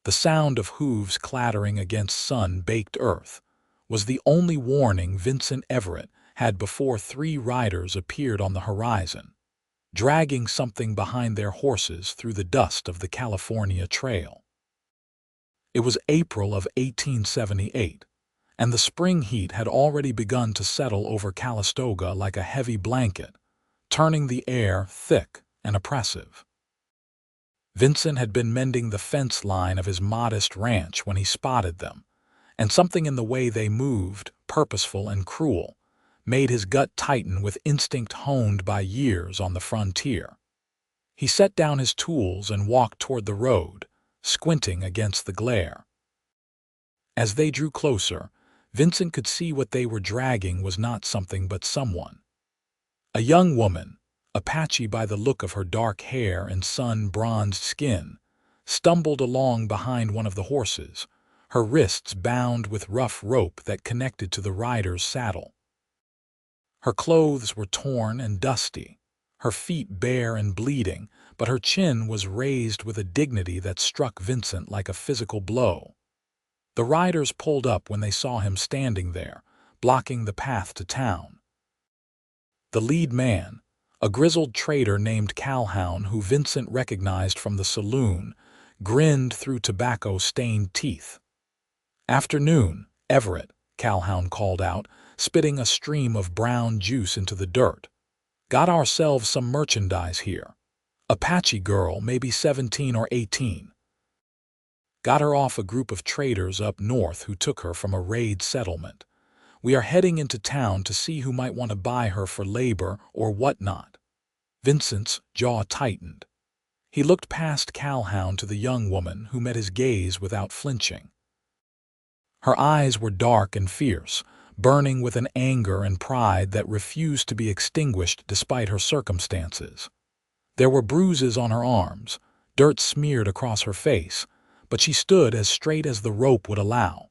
The sound of hooves clattering against sun-baked earth was the only warning Vincent Everett had before three riders appeared on the horizon, dragging something behind their horses through the dust of the California Trail. It was April of 1878, and the spring heat had already begun to settle over Calistoga like a heavy blanket, turning the air thick and oppressive. Vincent had been mending the fence line of his modest ranch when he spotted them, and something in the way they moved, purposeful and cruel, made his gut tighten with instinct honed by years on the frontier. He set down his tools and walked toward the road, squinting against the glare. As they drew closer, Vincent could see what they were dragging was not something but someone. A young woman, Apache by the look of her dark hair and sun-bronzed skin, stumbled along behind one of the horses, her wrists bound with rough rope that connected to the rider's saddle. Her clothes were torn and dusty, her feet bare and bleeding, but her chin was raised with a dignity that struck Vincent like a physical blow. The riders pulled up when they saw him standing there, blocking the path to town. The lead man, a grizzled trader named Calhoun who Vincent recognized from the saloon, grinned through tobacco-stained teeth. "Afternoon, Everett," Calhoun called out, spitting a stream of brown juice into the dirt. "Got ourselves some merchandise here. Apache girl, maybe 17 or 18. Got her off a group of traders up north who took her from a raid settlement. We are heading into town to see who might want to buy her for labor or whatnot." Vincent's jaw tightened. He looked past Calhoun to the young woman who met his gaze without flinching. Her eyes were dark and fierce, burning with an anger and pride that refused to be extinguished despite her circumstances. There were bruises on her arms, dirt smeared across her face, but she stood as straight as the rope would allow.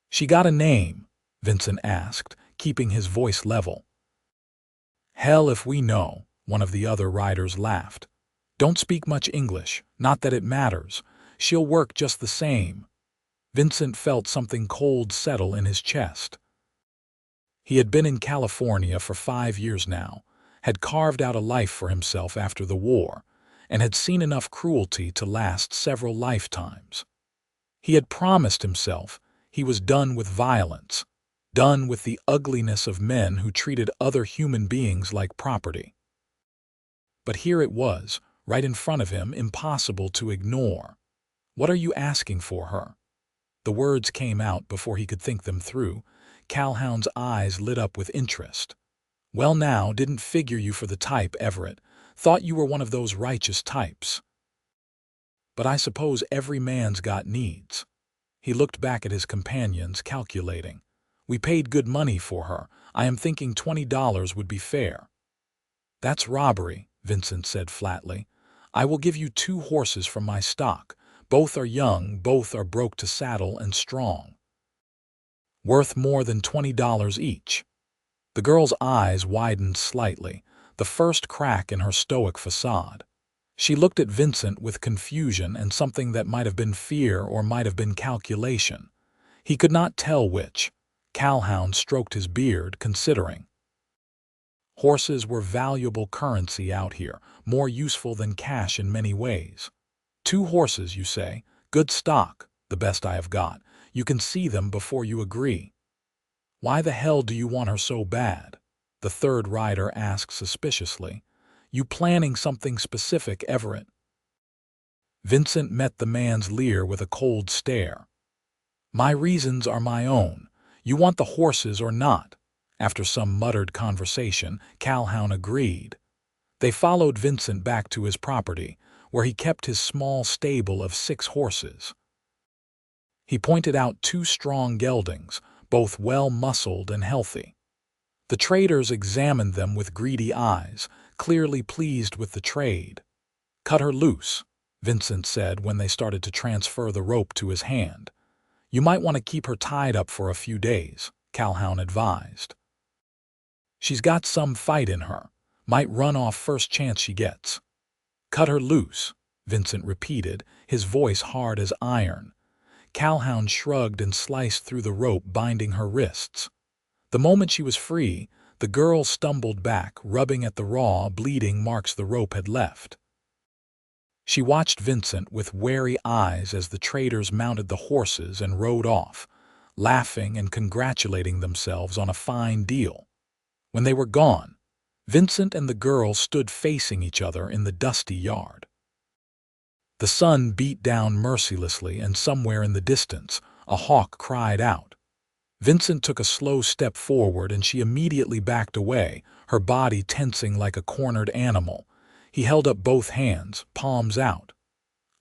"She got a name?" Vincent asked, keeping his voice level. "Hell if we know," one of the other riders laughed. "Don't speak much English, not that it matters. She'll work just the same." Vincent felt something cold settle in his chest. He had been in California for 5 years now, had carved out a life for himself after the war, and had seen enough cruelty to last several lifetimes. He had promised himself he was done with violence, done with the ugliness of men who treated other human beings like property. But here it was, right in front of him, impossible to ignore. "What are you asking for her?" The words came out before he could think them through. Calhoun's eyes lit up with interest. "Well now, didn't figure you for the type, Everett. Thought you were one of those righteous types. But I suppose every man's got needs." He looked back at his companions, calculating. "We paid good money for her. I am thinking $20 would be fair." "That's robbery," Vincent said flatly. "I will give you 2 horses from my stock. Both are young, both are broke to saddle and strong. Worth more than $20 each." The girl's eyes widened slightly, the first crack in her stoic facade. She looked at Vincent with confusion and something that might have been fear or might have been calculation. He could not tell which. Calhoun stroked his beard, considering. Horses were valuable currency out here, more useful than cash in many ways. 2 horses, you say? Good stock, the best I have got. You can see them before you agree. "Why the hell do you want her so bad?" the third rider asked suspiciously. "You planning something specific, Everett?" Vincent met the man's leer with a cold stare. "My reasons are my own. You want the horses or not?" After some muttered conversation, Calhoun agreed. They followed Vincent back to his property, where he kept his small stable of 6 horses. He pointed out 2 strong geldings, both well-muscled and healthy. The traders examined them with greedy eyes, clearly pleased with the trade. "Cut her loose," Vincent said when they started to transfer the rope to his hand. "You might want to keep her tied up for a few days," Calhoun advised. "She's got some fight in her. Might run off first chance she gets." "Cut her loose," Vincent repeated, his voice hard as iron. Calhoun shrugged and sliced through the rope binding her wrists. The moment she was free, the girl stumbled back, rubbing at the raw, bleeding marks the rope had left. She watched Vincent with wary eyes as the traders mounted the horses and rode off, laughing and congratulating themselves on a fine deal. When they were gone, Vincent and the girl stood facing each other in the dusty yard. The sun beat down mercilessly, and somewhere in the distance, a hawk cried out. Vincent took a slow step forward and she immediately backed away, her body tensing like a cornered animal. He held up both hands, palms out.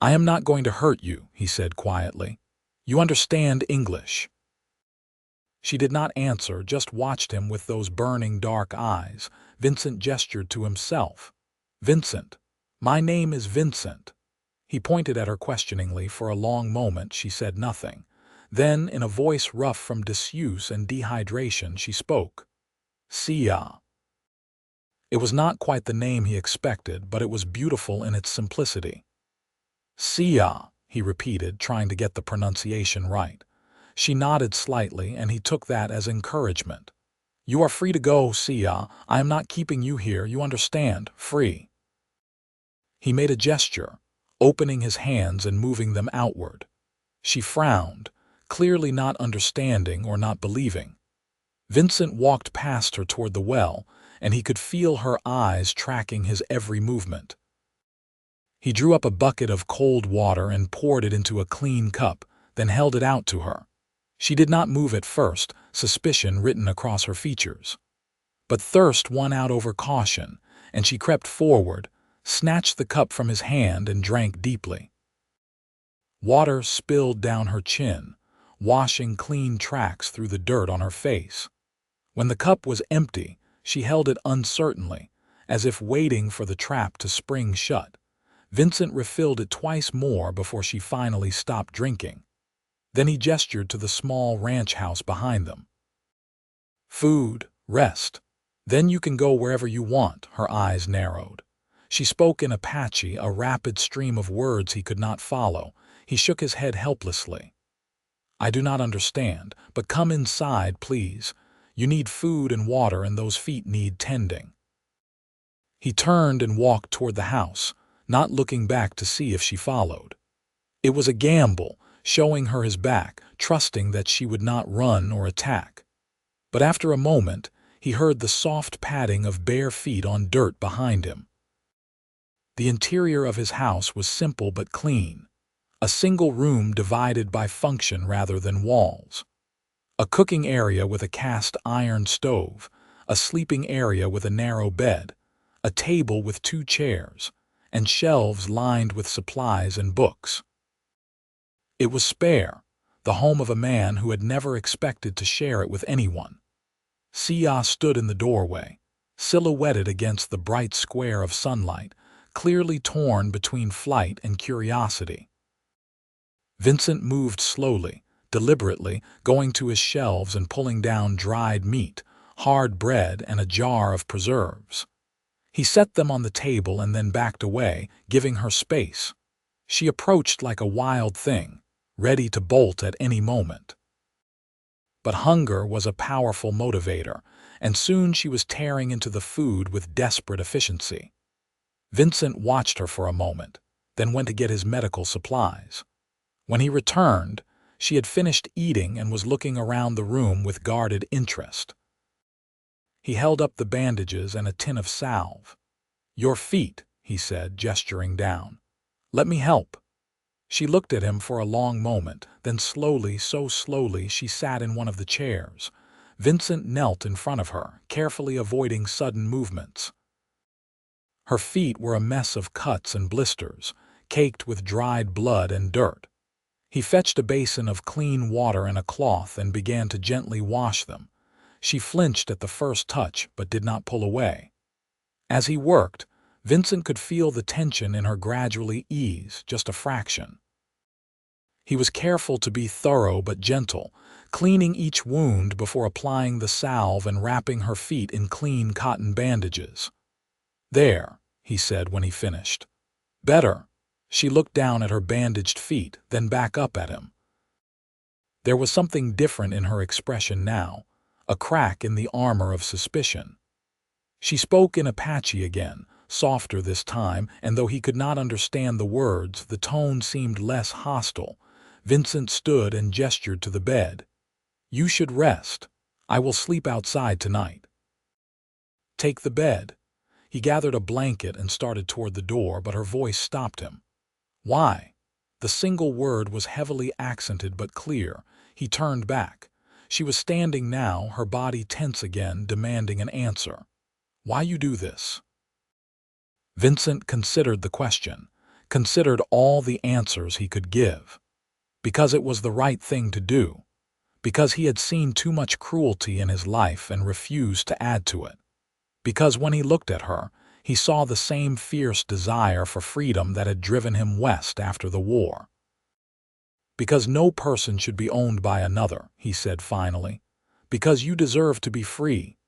"I am not going to hurt you," he said quietly. "You understand English." She did not answer, just watched him with those burning dark eyes. Vincent gestured to himself. "Vincent. My name is Vincent." He pointed at her questioningly. For a long moment she said nothing. Then, in a voice rough from disuse and dehydration, she spoke. "Siyaa." It was not quite the name he expected, but it was beautiful in its simplicity. "Siyaa," he repeated, trying to get the pronunciation right. She nodded slightly, and he took that as encouragement. "You are free to go, Siyaa. I am not keeping you here, you understand, free." He made a gesture, opening his hands and moving them outward. She frowned, clearly not understanding or not believing. Vincent walked past her toward the well, and he could feel her eyes tracking his every movement. He drew up a bucket of cold water and poured it into a clean cup, then held it out to her. She did not move at first, suspicion written across her features. But thirst won out over caution, and she crept forward, snatched the cup from his hand and drank deeply. Water spilled down her chin, washing clean tracks through the dirt on her face. When the cup was empty, she held it uncertainly, as if waiting for the trap to spring shut. Vincent refilled it twice more before she finally stopped drinking. Then he gestured to the small ranch house behind them. "Food, rest. Then you can go wherever you want." Her eyes narrowed. She spoke in Apache, a rapid stream of words he could not follow. He shook his head helplessly. "I do not understand, but come inside, please. You need food and water, and those feet need tending." He turned and walked toward the house, not looking back to see if she followed. It was a gamble, showing her his back, trusting that she would not run or attack. But after a moment, he heard the soft padding of bare feet on dirt behind him. The interior of his house was simple but clean, a single room divided by function rather than walls. A cooking area with a cast iron stove, a sleeping area with a narrow bed, a table with 2 chairs, and shelves lined with supplies and books. It was spare, the home of a man who had never expected to share it with anyone. Siyaa stood in the doorway, silhouetted against the bright square of sunlight, clearly torn between flight and curiosity. Vincent moved slowly, deliberately, going to his shelves and pulling down dried meat, hard bread, and a jar of preserves. He set them on the table and then backed away, giving her space. She approached like a wild thing, ready to bolt at any moment. But hunger was a powerful motivator, and soon she was tearing into the food with desperate efficiency. Vincent watched her for a moment, then went to get his medical supplies. When he returned, she had finished eating and was looking around the room with guarded interest. He held up the bandages and a tin of salve. "Your feet," he said, gesturing down. "Let me help." She looked at him for a long moment, then slowly, so slowly, she sat in one of the chairs. Vincent knelt in front of her, carefully avoiding sudden movements. Her feet were a mess of cuts and blisters, caked with dried blood and dirt. He fetched a basin of clean water and a cloth and began to gently wash them. She flinched at the first touch but did not pull away. As he worked, Vincent could feel the tension in her gradually ease, just a fraction. He was careful to be thorough but gentle, cleaning each wound before applying the salve and wrapping her feet in clean cotton bandages. "There," he said when he finished. "Better." She looked down at her bandaged feet, then back up at him. There was something different in her expression now, a crack in the armor of suspicion. She spoke in Apache again, softer this time, and though he could not understand the words, the tone seemed less hostile. Vincent stood and gestured to the bed. "You should rest. I will sleep outside tonight." "Take the bed." He gathered a blanket and started toward the door, but her voice stopped him. "Why?" The single word was heavily accented but clear. He turned back. She was standing now, her body tense again, demanding an answer. "Why you do this?" Vincent considered the question, considered all the answers he could give. Because it was the right thing to do. Because he had seen too much cruelty in his life and refused to add to it. Because when he looked at her, he saw the same fierce desire for freedom that had driven him west after the war. "Because no person should be owned by another," he said finally. "Because you deserve to be free."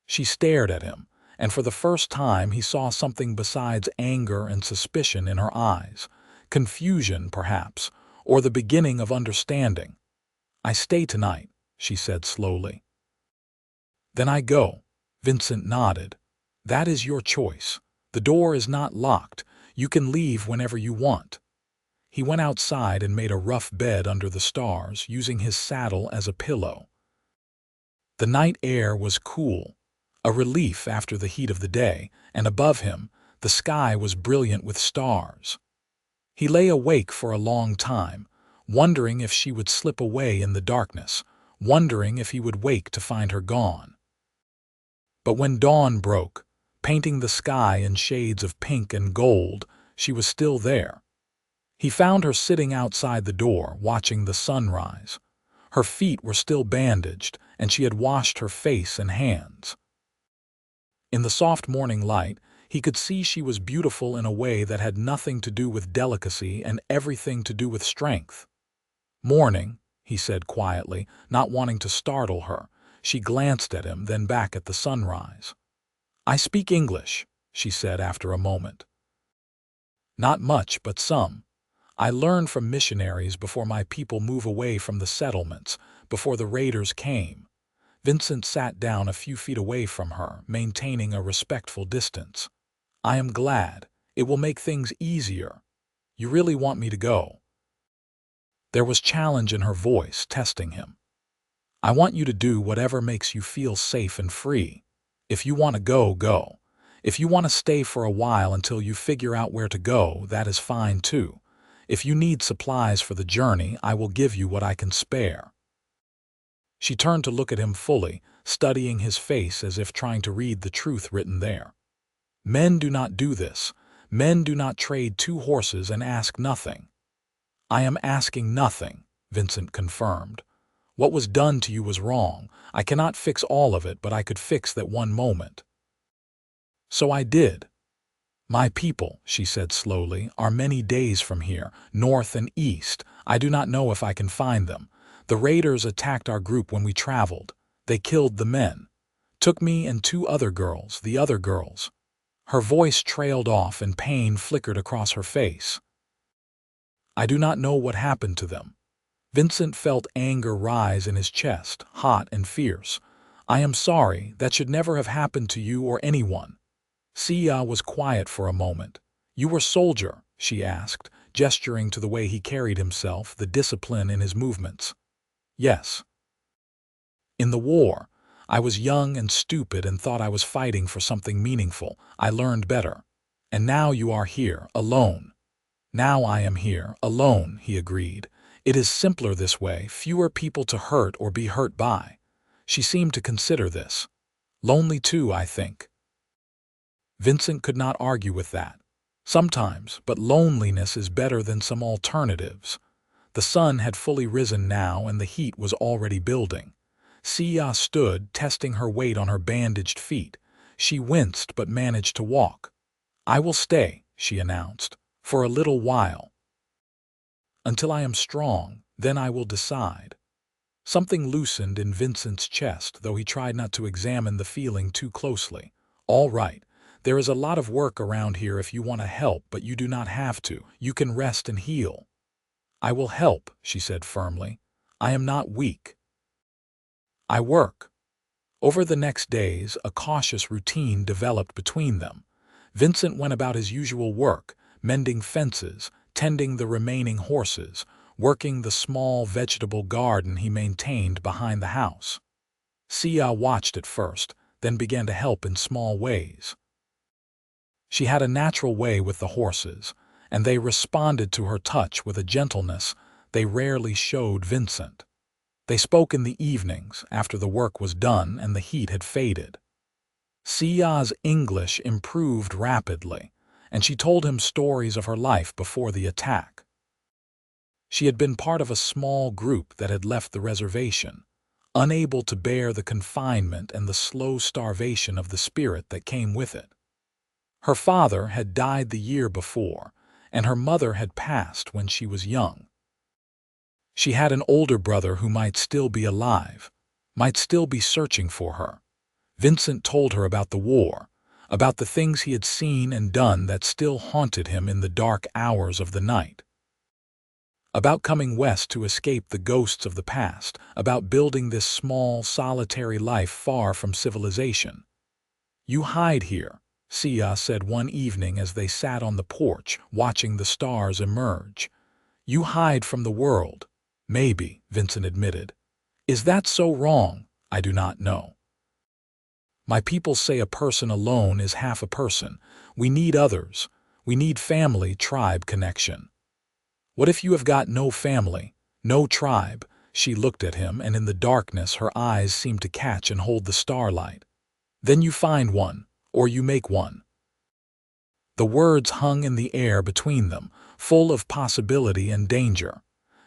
She stared at him, and for the first time he saw something besides anger and suspicion in her eyes. Confusion, perhaps, or the beginning of understanding. "I stay tonight," she said slowly. "Then I go." Vincent nodded. "That is your choice. The door is not locked. You can leave whenever you want." He went outside and made a rough bed under the stars, using his saddle as a pillow. The night air was cool, a relief after the heat of the day, and above him, the sky was brilliant with stars. He lay awake for a long time, wondering if she would slip away in the darkness, wondering if he would wake to find her gone. But when dawn broke, painting the sky in shades of pink and gold, she was still there. He found her sitting outside the door, watching the sunrise. Her feet were still bandaged, and she had washed her face and hands. In the soft morning light, he could see she was beautiful in a way that had nothing to do with delicacy and everything to do with strength. "Morning," he said quietly, not wanting to startle her. She glanced at him, then back at the sunrise. "I speak English," she said after a moment. "Not much, but some. I learned from missionaries before my people move away from the settlements, before the raiders came." Vincent sat down a few feet away from her, maintaining a respectful distance. "I am glad. It will make things easier. You really want me to go?" There was challenge in her voice, testing him. "I want you to do whatever makes you feel safe and free. If you want to go, go. If you want to stay for a while until you figure out where to go, that is fine too. If you need supplies for the journey, I will give you what I can spare." She turned to look at him fully, studying his face as if trying to read the truth written there. "Men do not do this. Men do not trade 2 horses and ask nothing." "I am asking nothing," Vincent confirmed. "What was done to you was wrong. I cannot fix all of it, but I could fix that one moment." "So I did." "My people," she said slowly, "are many days from here, north and east. I do not know if I can find them. The raiders attacked our group when we traveled. They killed the men. Took me and 2 other girls, the other girls." Her voice trailed off and pain flickered across her face. "I do not know what happened to them." Vincent felt anger rise in his chest, hot and fierce. "I am sorry. That should never have happened to you or anyone." Siyaa was quiet for a moment. "You were soldier?" she asked, gesturing to the way he carried himself, the discipline in his movements. "Yes." "In the war, I was young and stupid and thought I was fighting for something meaningful. I learned better. And now you are here, alone." "Now I am here, alone," he agreed. "It is simpler this way, fewer people to hurt or be hurt by." She seemed to consider this. "Lonely too, I think." Vincent could not argue with that. Sometimes, but loneliness is better than some alternatives. The sun had fully risen now and the heat was already building. Siyaa stood, testing her weight on her bandaged feet. She winced but managed to walk. "I will stay," she announced, "for a little while. Until I am strong, then I will decide." Something loosened in Vincent's chest, though he tried not to examine the feeling too closely. "All right, There is a lot of work around here if you want to help, but you do not have to. You can rest and heal." "I will help," she said firmly. "I am not weak. I work." Over the next days, a cautious routine developed between them. Vincent went about his usual work, mending fences, tending the remaining horses, working the small vegetable garden he maintained behind the house. Siyaa watched at first, then began to help in small ways. She had a natural way with the horses, and they responded to her touch with a gentleness they rarely showed Vincent. They spoke in the evenings, after the work was done and the heat had faded. Siyaa's English improved rapidly, and she told him stories of her life before the attack. She had been part of a small group that had left the reservation, unable to bear the confinement and the slow starvation of the spirit that came with it. Her father had died the year before, and her mother had passed when she was young. She had an older brother who might still be alive, might still be searching for her. Vincent told her about the war, about the things he had seen and done that still haunted him in the dark hours of the night. About coming west to escape the ghosts of the past, about building this small, solitary life far from civilization. "You hide here," Siyaa said one evening as they sat on the porch, watching the stars emerge. "You hide from the world." "Maybe," Vincent admitted. "Is that so wrong? I do not know. My people say a person alone is half a person. We need others. We need family, tribe connection." "What if you have got no family, no tribe?" She looked at him, and in the darkness her eyes seemed to catch and hold the starlight. "Then you find one, or you make one." The words hung in the air between them, full of possibility and danger.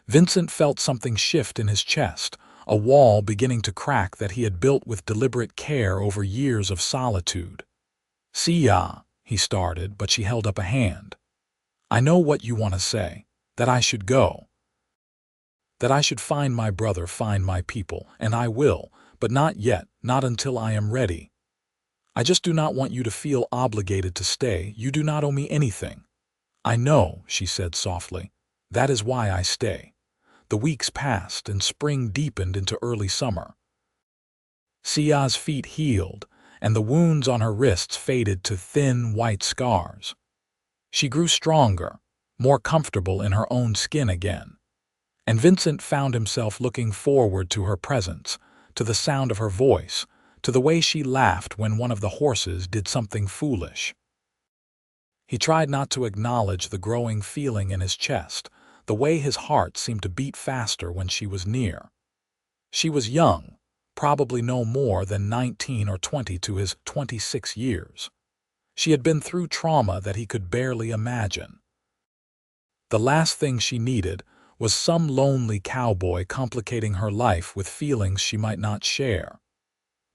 Vincent felt something shift in his chest, a wall beginning to crack that he had built with deliberate care over years of solitude. "Siyaa," he started, but she held up a hand. "I know what you want to say, that I should go. That I should find my brother, find my people, and I will, but not yet, not until I am ready. I just do not want you to feel obligated to stay. You do not owe me anything." "I know," she said softly. "That is why I stay." The weeks passed, and spring deepened into early summer. Siyaa's feet healed, and the wounds on her wrists faded to thin, white scars. She grew stronger, more comfortable in her own skin again. And Vincent found himself looking forward to her presence, to the sound of her voice, to the way she laughed when one of the horses did something foolish. He tried not to acknowledge the growing feeling in his chest, the way his heart seemed to beat faster when she was near. She was young, probably no more than 19 or 20 to his 26 years. She had been through trauma that he could barely imagine. The last thing she needed was some lonely cowboy complicating her life with feelings she might not share.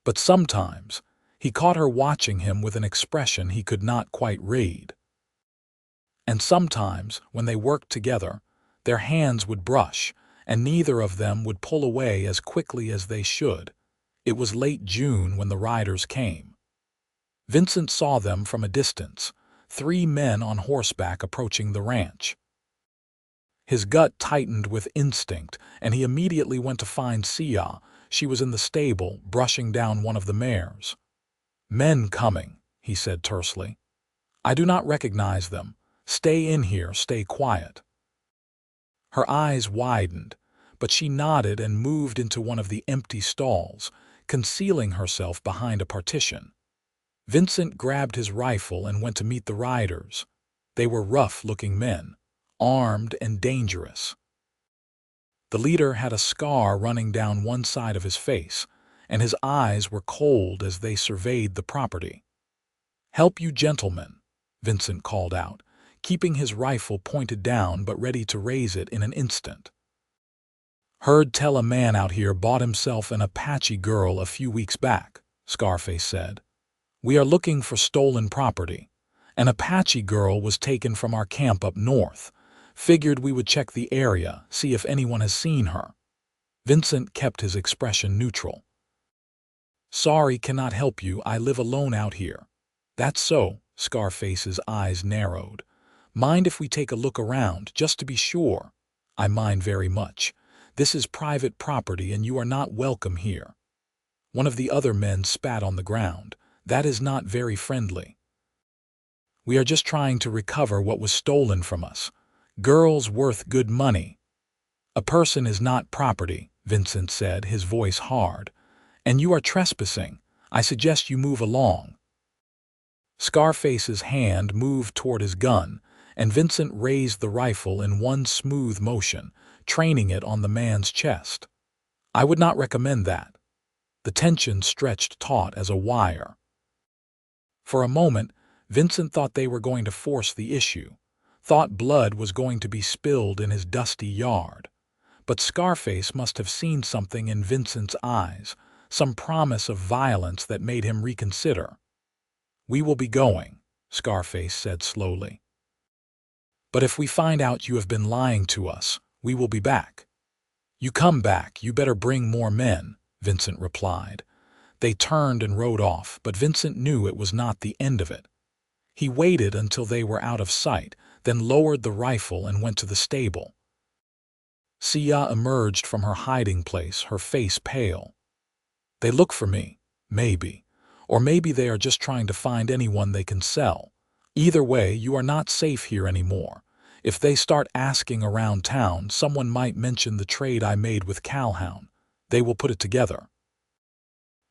But sometimes he caught her watching him with an expression he could not quite read. And sometimes, when they worked together, their hands would brush, and neither of them would pull away as quickly as they should. It was late June when the riders came. Vincent saw them from a distance, 3 men on horseback approaching the ranch. His gut tightened with instinct, and he immediately went to find Siyaa. She was in the stable, brushing down one of the mares. "Men coming," he said tersely. "I do not recognize them. Stay in here, stay quiet." Her eyes widened, but she nodded and moved into one of the empty stalls, concealing herself behind a partition. Vincent grabbed his rifle and went to meet the riders. They were rough-looking men, armed and dangerous. The leader had a scar running down one side of his face, and his eyes were cold as they surveyed the property. "Help, you gentlemen," Vincent called out, keeping his rifle pointed down but ready to raise it in an instant. "Heard tell a man out here bought himself an Apache girl a few weeks back," Scarface said. "We are looking for stolen property. An Apache girl was taken from our camp up north. Figured we would check the area, see if anyone has seen her." Vincent kept his expression neutral. "Sorry, cannot help you. I live alone out here." That's so, Scarface's eyes narrowed. Mind if we take a look around, just to be sure? I mind very much. This is private property and you are not welcome here. One of the other men spat on the ground. That is not very friendly. We are just trying to recover what was stolen from us. Girls worth good money. A person is not property, Vincent said, his voice hard. And you are trespassing. I suggest you move along. Scarface's hand moved toward his gun, and Vincent raised the rifle in one smooth motion, training it on the man's chest. I would not recommend that. The tension stretched taut as a wire. For a moment, Vincent thought they were going to force the issue, thought blood was going to be spilled in his dusty yard. But Scarface must have seen something in Vincent's eyes, some promise of violence that made him reconsider. We will be going, Scarface said slowly. But if we find out you have been lying to us, we will be back. You come back, you better bring more men, Vincent replied. They turned and rode off, but Vincent knew it was not the end of it. He waited until they were out of sight, then lowered the rifle and went to the stable. Siyaa emerged from her hiding place, her face pale. They look for me, maybe. Or maybe they are just trying to find anyone they can sell. Either way, you are not safe here anymore. If they start asking around town, someone might mention the trade I made with Calhoun. They will put it together.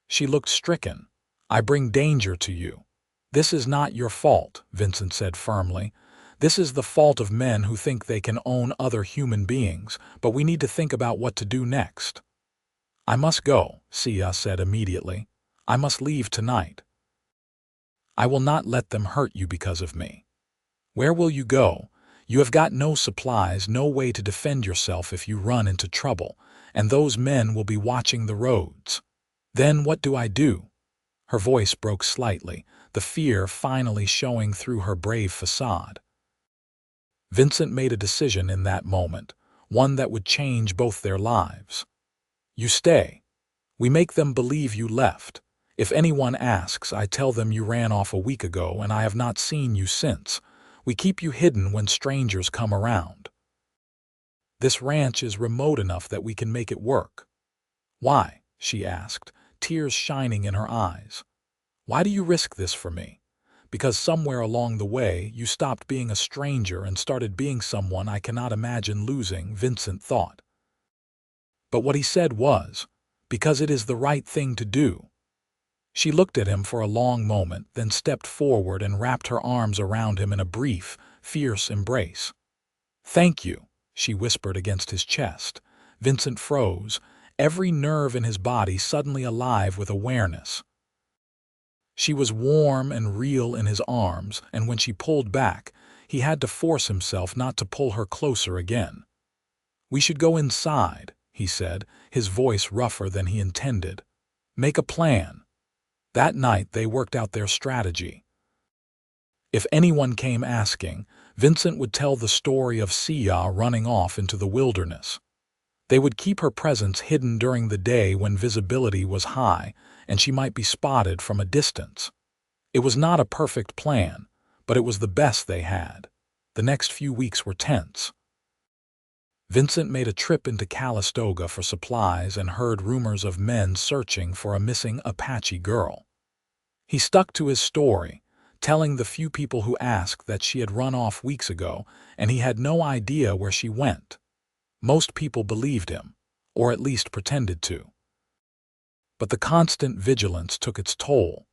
She looked stricken. I bring danger to you. This is not your fault, Vincent said firmly. This is the fault of men who think they can own other human beings, but we need to think about what to do next. I must go, Siyaa said immediately. I must leave tonight. I will not let them hurt you because of me. Where will you go? You have got no supplies, no way to defend yourself if you run into trouble, and those men will be watching the roads. Then what do I do? Her voice broke slightly, the fear finally showing through her brave facade. Vincent made a decision in that moment, one that would change both their lives. You stay. We make them believe you left. If anyone asks, I tell them you ran off a week ago and I have not seen you since. We keep you hidden when strangers come around. This ranch is remote enough that we can make it work. Why? She asked, tears shining in her eyes. Why do you risk this for me? Because somewhere along the way you stopped being a stranger and started being someone I cannot imagine losing, Vincent thought. But what he said was, because it is the right thing to do. She looked at him for a long moment, then stepped forward and wrapped her arms around him in a brief, fierce embrace. Thank you, she whispered against his chest. Vincent froze, every nerve in his body suddenly alive with awareness. She was warm and real in his arms, and when she pulled back, he had to force himself not to pull her closer again. We should go inside, he said, his voice rougher than he intended. Make a plan. That night they worked out their strategy. If anyone came asking, Vincent would tell the story of Siyaa running off into the wilderness. They would keep her presence hidden during the day when visibility was high, and she might be spotted from a distance. It was not a perfect plan, but it was the best they had. The next few weeks were tense. Vincent made a trip into Calistoga for supplies and heard rumors of men searching for a missing Apache girl. He stuck to his story, telling the few people who asked that she had run off weeks ago and he had no idea where she went. Most people believed him, or at least pretended to. But the constant vigilance took its toll.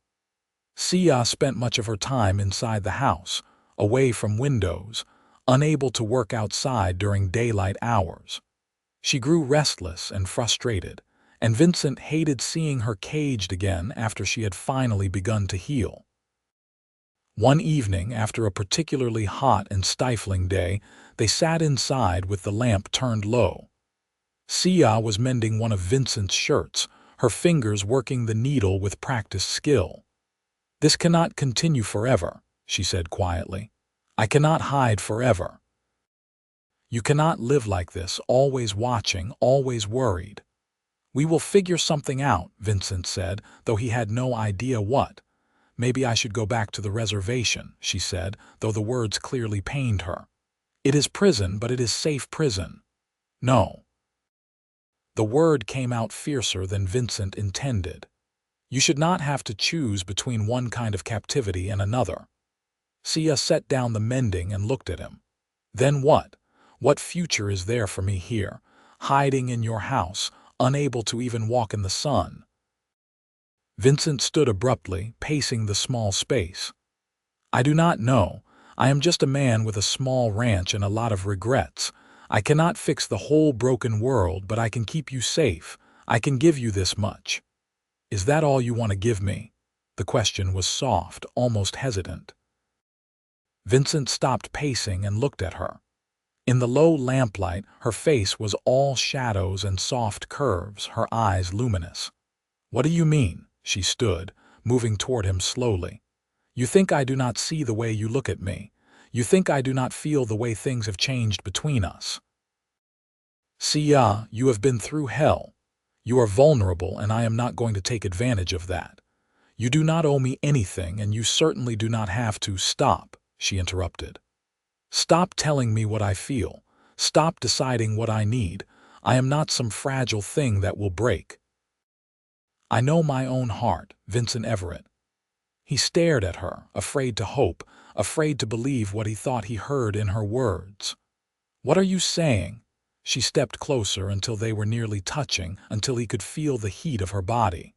Siyaa spent much of her time inside the house, away from windows, unable to work outside during daylight hours. She grew restless and frustrated, and Vincent hated seeing her caged again after she had finally begun to heal. One evening, after a particularly hot and stifling day, they sat inside with the lamp turned low. Siyaa was mending one of Vincent's shirts, her fingers working the needle with practiced skill. "This cannot continue forever," she said quietly. "I cannot hide forever. You cannot live like this, always watching, always worried." "We will figure something out," Vincent said, though he had no idea what. Maybe I should go back to the reservation, she said, though the words clearly pained her. It is prison, but it is safe prison. No. The word came out fiercer than Vincent intended. You should not have to choose between one kind of captivity and another. Siyaa set down the mending and looked at him. Then what? What future is there for me here, hiding in your house, unable to even walk in the sun? Vincent stood abruptly, pacing the small space. I do not know. I am just a man with a small ranch and a lot of regrets. I cannot fix the whole broken world, but I can keep you safe. I can give you this much. Is that all you want to give me? The question was soft, almost hesitant. Vincent stopped pacing and looked at her. In the low lamplight, her face was all shadows and soft curves, her eyes luminous. What do you mean? She stood, moving toward him slowly. You think I do not see the way you look at me. You think I do not feel the way things have changed between us. Siyaa, you have been through hell. You are vulnerable, and I am not going to take advantage of that. You do not owe me anything, and you certainly do not have to. Stop, she interrupted. Stop telling me what I feel. Stop deciding what I need. I am not some fragile thing that will break. I know my own heart, Vincent Everett. He stared at her, afraid to hope, afraid to believe what he thought he heard in her words. What are you saying? She stepped closer until they were nearly touching, until he could feel the heat of her body.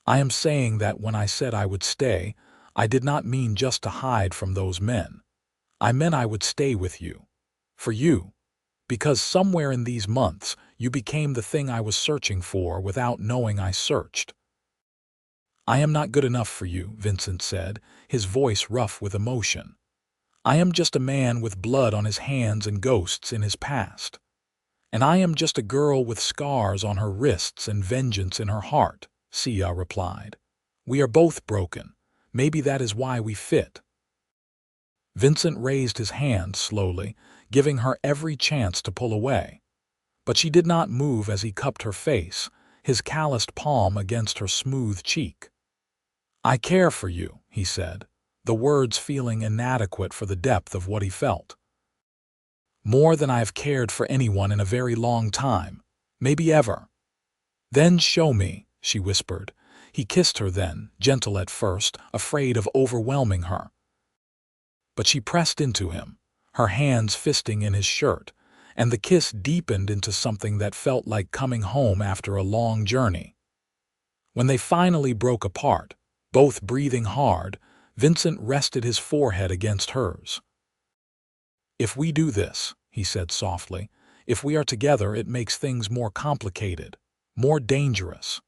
I am saying that when I said I would stay, I did not mean just to hide from those men. I meant I would stay with you. For you. Because somewhere in these months, you became the thing I was searching for without knowing I searched. I am not good enough for you, Vincent said, his voice rough with emotion. I am just a man with blood on his hands and ghosts in his past. And I am just a girl with scars on her wrists and vengeance in her heart, Siyaa replied. We are both broken. Maybe that is why we fit. Vincent raised his hand slowly, giving her every chance to pull away. But she did not move as he cupped her face, his calloused palm against her smooth cheek. I care for you, he said, the words feeling inadequate for the depth of what he felt. More than I have cared for anyone in a very long time, maybe ever. Then show me, she whispered. He kissed her then, gentle at first, afraid of overwhelming her. But she pressed into him, her hands fisting in his shirt, and the kiss deepened into something that felt like coming home after a long journey. When they finally broke apart, both breathing hard, Vincent rested his forehead against hers. If we do this, he said softly, if we are together, it makes things more complicated, more dangerous.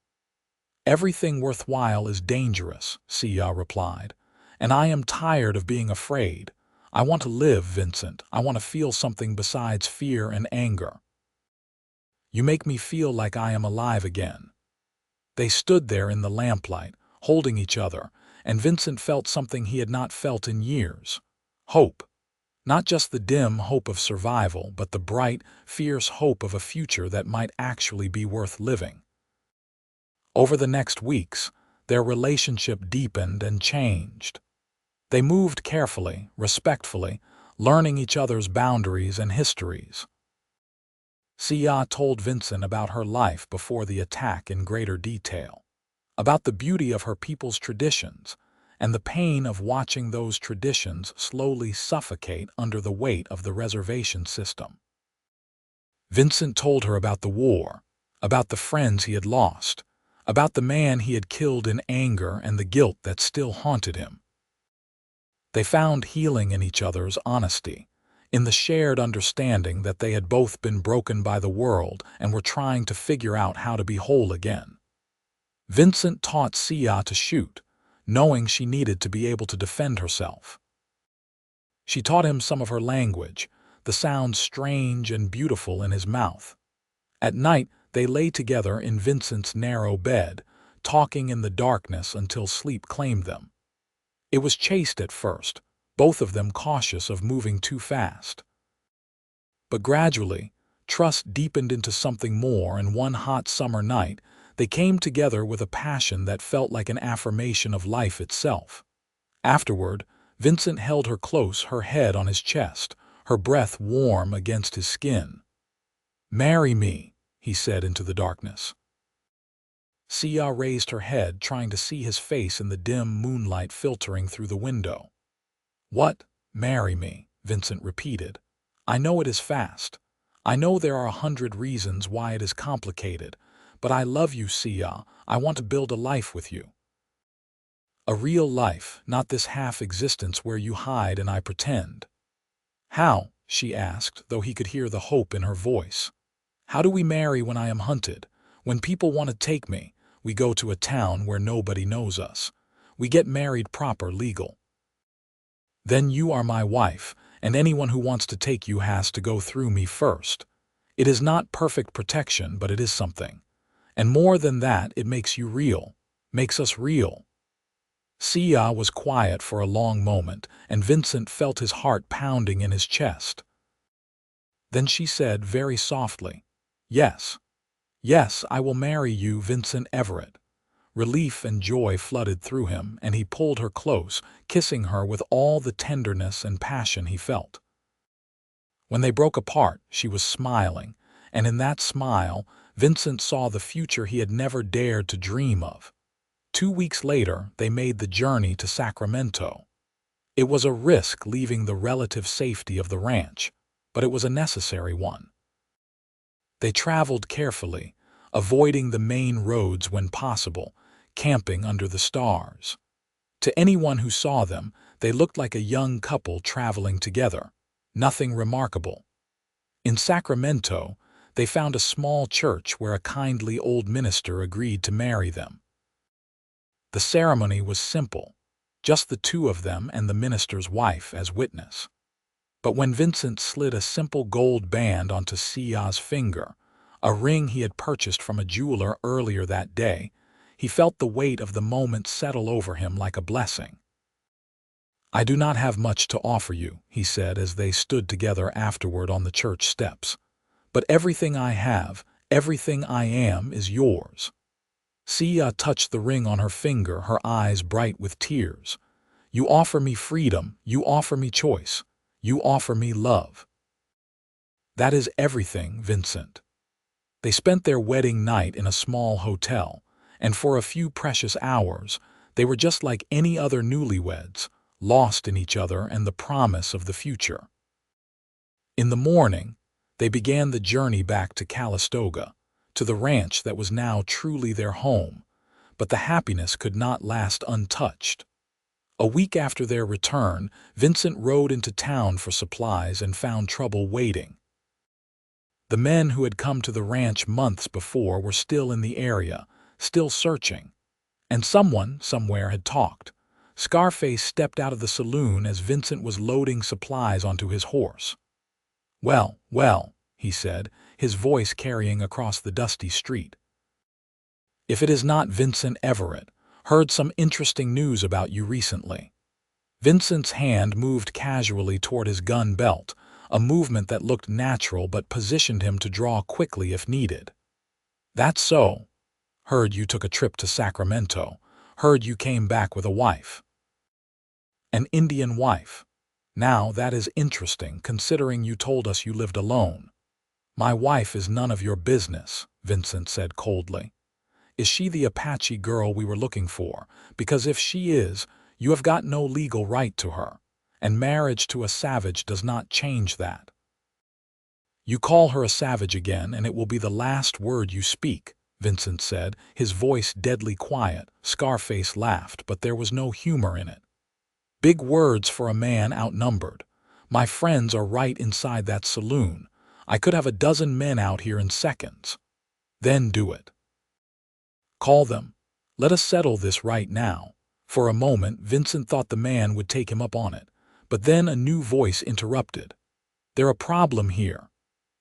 Everything worthwhile is dangerous, Siyaa replied, and I am tired of being afraid. I want to live, Vincent. I want to feel something besides fear and anger. You make me feel like I am alive again. They stood there in the lamplight, holding each other, and Vincent felt something he had not felt in years. Hope. Not just the dim hope of survival, but the bright, fierce hope of a future that might actually be worth living. Over the next weeks, their relationship deepened and changed. They moved carefully, respectfully, learning each other's boundaries and histories. Siyaa told Vincent about her life before the attack in greater detail, about the beauty of her people's traditions, and the pain of watching those traditions slowly suffocate under the weight of the reservation system. Vincent told her about the war, about the friends he had lost, about the man he had killed in anger and the guilt that still haunted him. They found healing in each other's honesty, in the shared understanding that they had both been broken by the world and were trying to figure out how to be whole again. Vincent taught Siyaa to shoot, knowing she needed to be able to defend herself. She taught him some of her language, the sounds strange and beautiful in his mouth. At night, they lay together in Vincent's narrow bed, talking in the darkness until sleep claimed them. It was chaste at first, both of them cautious of moving too fast. But gradually, trust deepened into something more, and one hot summer night, They came together with a passion that felt like an affirmation of life itself. Afterward, Vincent held her close, her head on his chest, her breath warm against his skin. "Marry me," he said into the darkness. Siyaa raised her head, trying to see his face in the dim moonlight filtering through the window. "What? Marry me," Vincent repeated. "I know it is fast. I know there are 100 reasons why it is complicated, but I love you, Siyaa. I want to build a life with you. A real life, not this half-existence where you hide and I pretend." "How?" she asked, though he could hear the hope in her voice. "How do we marry when I am hunted? When people want to take me, we go to a town where nobody knows us. We get married proper, legal. Then you are my wife, and anyone who wants to take you has to go through me first. It is not perfect protection, but it is something. And more than that, it makes you real, makes us real." Siyaa was quiet for a long moment, and Vincent felt his heart pounding in his chest. Then she said very softly, "Yes, yes, I will marry you, Vincent Everett." Relief and joy flooded through him, and he pulled her close, kissing her with all the tenderness and passion he felt. When they broke apart, she was smiling, and in that smile, Vincent saw the future he had never dared to dream of. 2 weeks later, they made the journey to Sacramento. It was a risk leaving the relative safety of the ranch, but it was a necessary one. They traveled carefully, avoiding the main roads when possible, camping under the stars. To anyone who saw them, they looked like a young couple traveling together, nothing remarkable. In Sacramento, they found a small church where a kindly old minister agreed to marry them. The ceremony was simple, just the two of them and the minister's wife as witness. But when Vincent slid a simple gold band onto Siyaa's finger, a ring he had purchased from a jeweler earlier that day, he felt the weight of the moment settle over him like a blessing. "I do not have much to offer you," he said as they stood together afterward on the church steps. "But everything I have, everything I am, is yours." Siyaa touched the ring on her finger, her eyes bright with tears. "You offer me freedom, you offer me choice, you offer me love." "That is everything, Vincent." They spent their wedding night in a small hotel, and for a few precious hours, they were just like any other newlyweds, lost in each other and the promise of the future. In the morning, they began the journey back to Calistoga, to the ranch that was now truly their home, but the happiness could not last untouched. A week after their return, Vincent rode into town for supplies and found trouble waiting. The men who had come to the ranch months before were still in the area, still searching. And someone, somewhere, had talked. Scarface stepped out of the saloon as Vincent was loading supplies onto his horse. "Well, well," he said, his voice carrying across the dusty street. "If it is not Vincent Everett, heard some interesting news about you recently." Vincent's hand moved casually toward his gun belt, a movement that looked natural but positioned him to draw quickly if needed. "That's so. Heard you took a trip to Sacramento. Heard you came back with a wife." "An Indian wife. Now that is interesting, considering you told us you lived alone." "My wife is none of your business," Vincent said coldly. "Is she the Apache girl we were looking for? Because if she is, you have got no legal right to her, and marriage to a savage does not change that." "You call her a savage again, and it will be the last word you speak," Vincent said, his voice deadly quiet. Scarface laughed, but there was no humor in it. "Big words for a man outnumbered. My friends are right inside that saloon. I could have a dozen men out here in seconds." "Then do it." "Call them. Let us settle this right now." For a moment, Vincent thought the man would take him up on it, but then a new voice interrupted. "There's a problem here."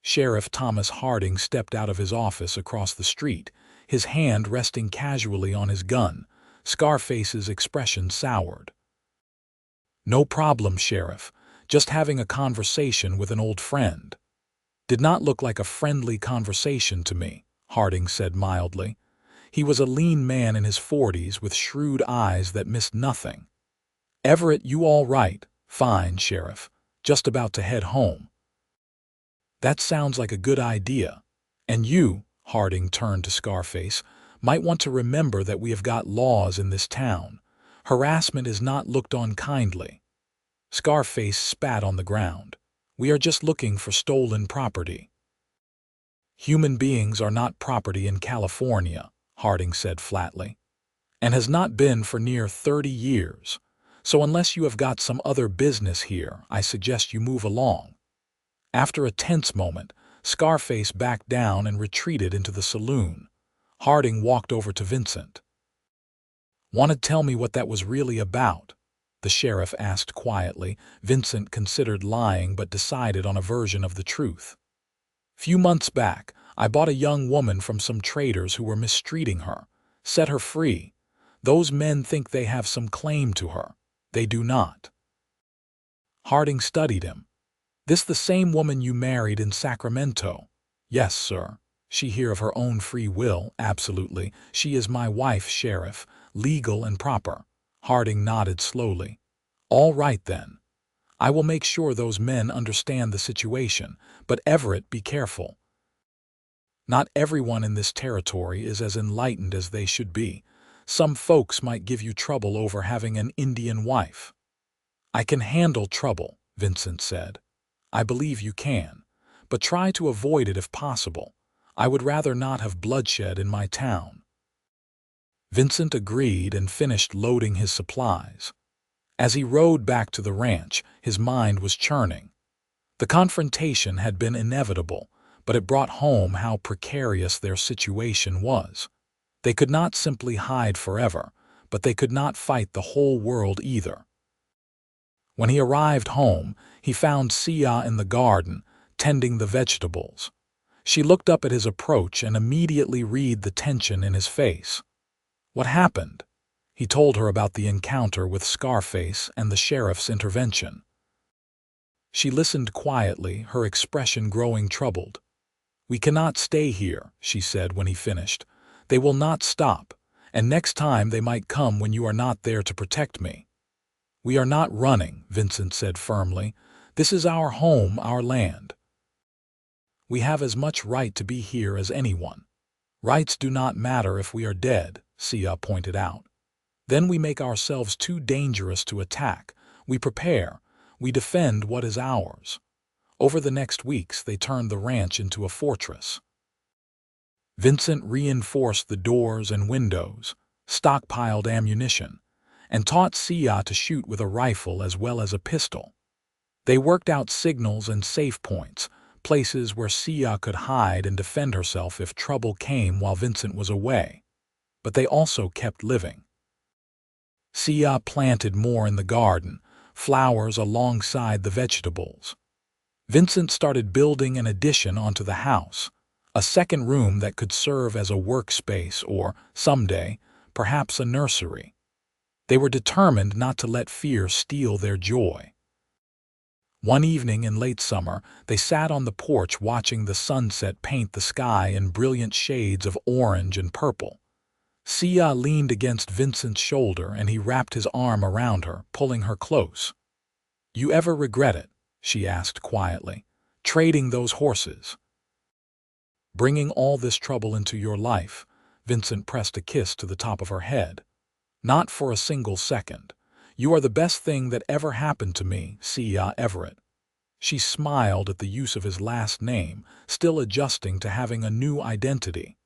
Sheriff Thomas Harding stepped out of his office across the street, his hand resting casually on his gun. Scarface's expression soured. "No problem, Sheriff. Just having a conversation with an old friend." "Did not look like a friendly conversation to me," Harding said mildly. He was a lean man in his 40s with shrewd eyes that missed nothing. "Everett, you all right?" "Fine, Sheriff. Just about to head home." "That sounds like a good idea. And you," Harding turned to Scarface, "might want to remember that we have got laws in this town. Harassment is not looked on kindly." Scarface spat on the ground. "We are just looking for stolen property." "Human beings are not property in California," Harding said flatly, "and has not been for near 30 years. So unless you have got some other business here, I suggest you move along." After a tense moment, Scarface backed down and retreated into the saloon. Harding walked over to Vincent. "Want to tell me what that was really about?" the sheriff asked quietly. Vincent considered lying but decided on a version of the truth. "Few months back, I bought a young woman from some traders who were mistreating her. Set her free. Those men think they have some claim to her. They do not." Harding studied him. "This the same woman you married in Sacramento?" "Yes, sir." "She here of her own free will?" "Absolutely. She is my wife, Sheriff, legal and proper." Harding nodded slowly. "All right, then. I will make sure those men understand the situation, but Everett, be careful. Not everyone in this territory is as enlightened as they should be. Some folks might give you trouble over having an Indian wife." "I can handle trouble," Vincent said. "I believe you can. But try to avoid it if possible. I would rather not have bloodshed in my town." Vincent agreed and finished loading his supplies. As he rode back to the ranch, his mind was churning. The confrontation had been inevitable, but it brought home how precarious their situation was. They could not simply hide forever, but they could not fight the whole world either. When he arrived home, he found Siyaa in the garden, tending the vegetables. She looked up at his approach and immediately read the tension in his face. "What happened?" He told her about the encounter with Scarface and the sheriff's intervention. She listened quietly, her expression growing troubled. "We cannot stay here," she said when he finished. "They will not stop, and next time they might come when you are not there to protect me." "We are not running," Vincent said firmly. "This is our home, our land. We have as much right to be here as anyone." "Rights do not matter if we are dead," Siyaa pointed out. "Then we make ourselves too dangerous to attack. We prepare. We defend what is ours." Over the next weeks, they turned the ranch into a fortress. Vincent reinforced the doors and windows, stockpiled ammunition, and taught Siyaa to shoot with a rifle as well as a pistol. They worked out signals and safe points, places where Siyaa could hide and defend herself if trouble came while Vincent was away. But they also kept living. Siyaa planted more in the garden, flowers alongside the vegetables. Vincent started building an addition onto the house, a second room that could serve as a workspace or, someday, perhaps a nursery. They were determined not to let fear steal their joy. One evening in late summer, they sat on the porch watching the sunset paint the sky in brilliant shades of orange and purple. Siyaa leaned against Vincent's shoulder and he wrapped his arm around her, pulling her close. "You ever regret it?" she asked quietly. "Trading those horses? Bringing all this trouble into your life?" Vincent pressed a kiss to the top of her head. "Not for a single second. You are the best thing that ever happened to me, Siyaa Everett." She smiled at the use of his last name, still adjusting to having a new identity.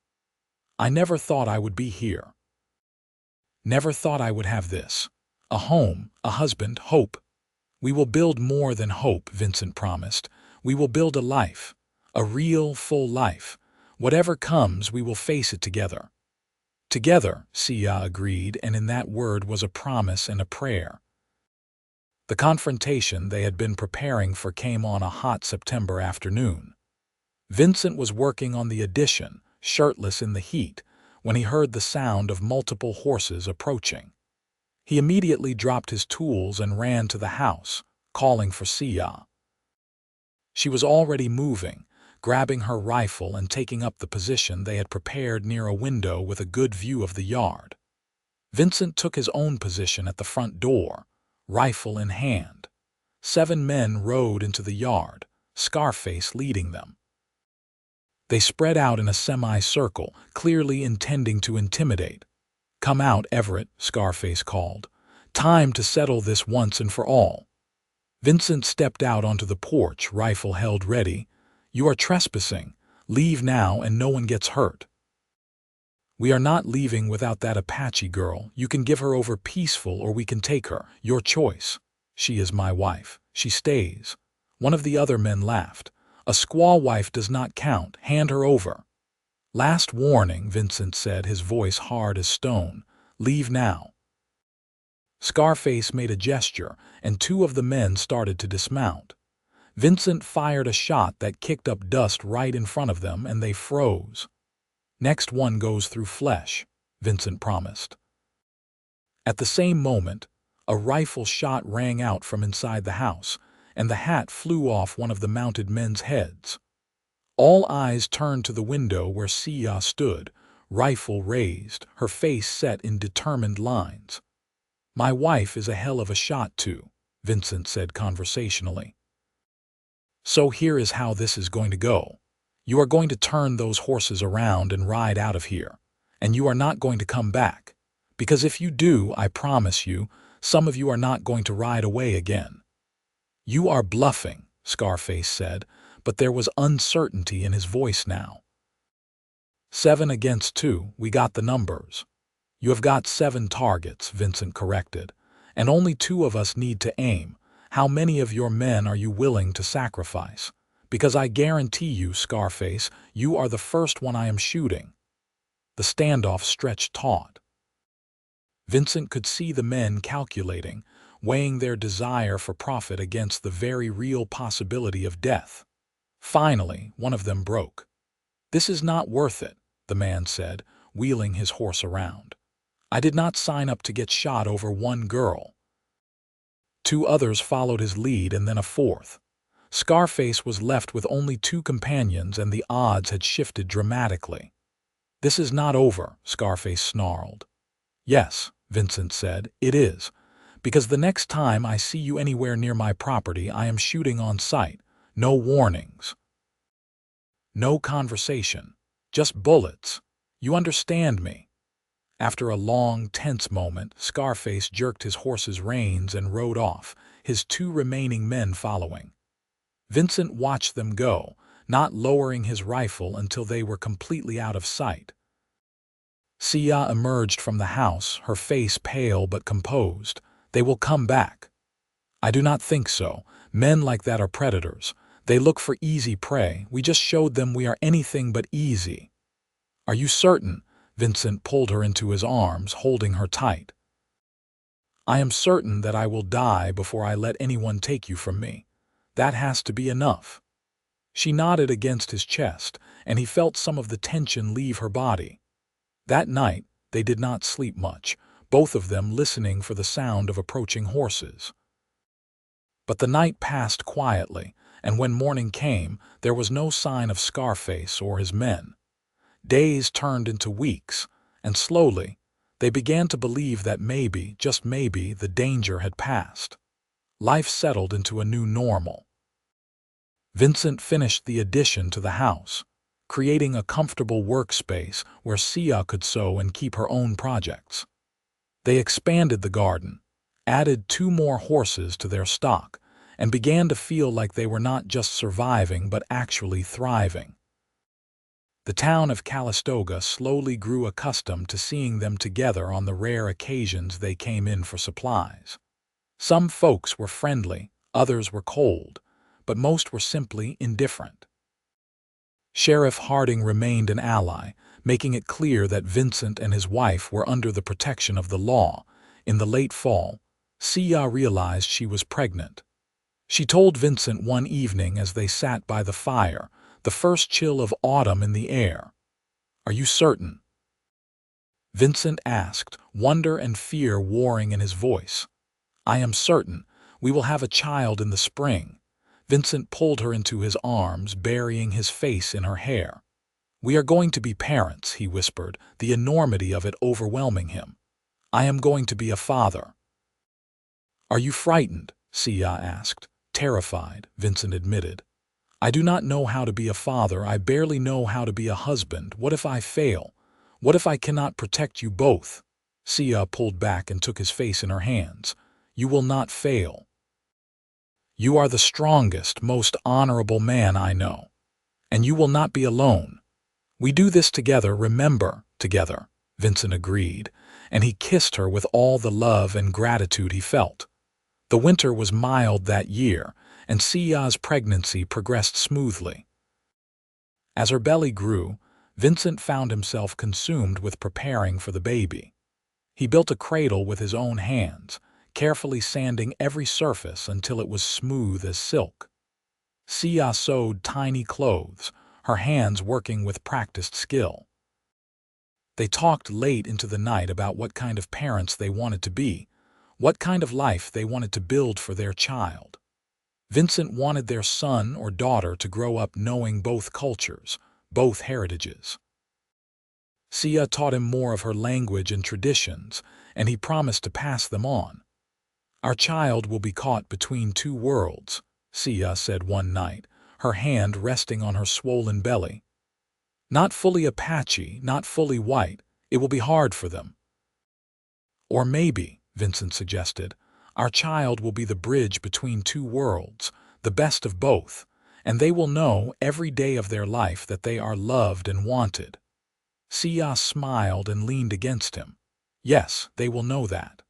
"I never thought I would be here. Never thought I would have this. A home, a husband, hope." "We will build more than hope," Vincent promised. "We will build a life, a real, full life. Whatever comes, we will face it together." "Together," Siyaa agreed, and in that word was a promise and a prayer. The confrontation they had been preparing for came on a hot September afternoon. Vincent was working on the addition, shirtless in the heat, when he heard the sound of multiple horses approaching. He immediately dropped his tools and ran to the house, calling for Siyaa. She was already moving, grabbing her rifle and taking up the position they had prepared near a window with a good view of the yard. Vincent took his own position at the front door, rifle in hand. 7 men rode into the yard, Scarface leading them. They spread out in a semicircle, clearly intending to intimidate. "Come out, Everett," Scarface called. "Time to settle this once and for all." Vincent stepped out onto the porch, rifle held ready. "You are trespassing. Leave now and no one gets hurt." "We are not leaving without that Apache girl. You can give her over peaceful or we can take her. Your choice." "She is my wife. She stays." One of the other men laughed. "A squaw wife does not count. Hand her over." "Last warning," Vincent said, his voice hard as stone. "Leave now." Scarface made a gesture, and 2 of the men started to dismount. Vincent fired a shot that kicked up dust right in front of them, and they froze. "Next one goes through flesh," Vincent promised. At the same moment, a rifle shot rang out from inside the house, and the hat flew off one of the mounted men's heads. All eyes turned to the window where Siyaa stood, rifle raised, her face set in determined lines. "My wife is a hell of a shot too," Vincent said conversationally. "So here is how this is going to go. You are going to turn those horses around and ride out of here, and you are not going to come back. Because if you do, I promise you, some of you are not going to ride away again." "You are bluffing," Scarface said, but there was uncertainty in his voice now. 7 against 2, we got the numbers." "You have got 7 targets," Vincent corrected, "and only 2 of us need to aim. How many of your men are you willing to sacrifice? Because I guarantee you, Scarface, you are the first one I am shooting." The standoff stretched taut. Vincent could see the men calculating, weighing their desire for profit against the very real possibility of death. Finally, one of them broke. "This is not worth it," the man said, wheeling his horse around. "I did not sign up to get shot over one girl." 2 others followed his lead and then a 4th. Scarface was left with only 2 companions and the odds had shifted dramatically. "This is not over," Scarface snarled. "Yes," Vincent said, "it is. Because the next time I see you anywhere near my property, I am shooting on sight. No warnings. No conversation. Just bullets. You understand me?" After a long, tense moment, Scarface jerked his horse's reins and rode off, his 2 remaining men following. Vincent watched them go, not lowering his rifle until they were completely out of sight. Siyaa emerged from the house, her face pale but composed. "They will come back." "I do not think so. Men like that are predators. They look for easy prey. We just showed them we are anything but easy." "Are you certain?" Vincent pulled her into his arms, holding her tight. "I am certain that I will die before I let anyone take you from me. That has to be enough." She nodded against his chest, and he felt some of the tension leave her body. That night, they did not sleep much, both of them listening for the sound of approaching horses. But the night passed quietly, and when morning came, there was no sign of Scarface or his men. Days turned into weeks, and slowly, they began to believe that maybe, just maybe, the danger had passed. Life settled into a new normal. Vincent finished the addition to the house, creating a comfortable workspace where Siyaa could sew and keep her own projects. They expanded the garden, added 2 more horses to their stock, and began to feel like they were not just surviving but actually thriving. The town of Calistoga slowly grew accustomed to seeing them together on the rare occasions they came in for supplies. Some folks were friendly, others were cold, but most were simply indifferent. Sheriff Harding remained an ally, making it clear that Vincent and his wife were under the protection of the law. In the late fall, Siyaa realized she was pregnant. She told Vincent one evening as they sat by the fire, the first chill of autumn in the air. "Are you certain?" Vincent asked, wonder and fear warring in his voice. "I am certain. We will have a child in the spring." Vincent pulled her into his arms, burying his face in her hair. "We are going to be parents," he whispered, the enormity of it overwhelming him. "I am going to be a father." "Are you frightened?" Siyaa asked. "Terrified," Vincent admitted. "I do not know how to be a father. I barely know how to be a husband. What if I fail? What if I cannot protect you both?" Siyaa pulled back and took his face in her hands. "You will not fail. You are the strongest, most honorable man I know. And you will not be alone. We do this together, remember, together," Vincent agreed, and he kissed her with all the love and gratitude he felt. The winter was mild that year, and Siyaa's pregnancy progressed smoothly. As her belly grew, Vincent found himself consumed with preparing for the baby. He built a cradle with his own hands, carefully sanding every surface until it was smooth as silk. Siyaa sewed tiny clothes, her hands working with practiced skill. They talked late into the night about what kind of parents they wanted to be, what kind of life they wanted to build for their child. Vincent wanted their son or daughter to grow up knowing both cultures, both heritages. Siyaa taught him more of her language and traditions, and he promised to pass them on. "Our child will be caught between two worlds," Siyaa said one night, her hand resting on her swollen belly. "Not fully Apache, not fully white. It will be hard for them." "Or maybe," Vincent suggested, "our child will be the bridge between two worlds, the best of both, and they will know every day of their life that they are loved and wanted." Siyaa smiled and leaned against him. "Yes, they will know that."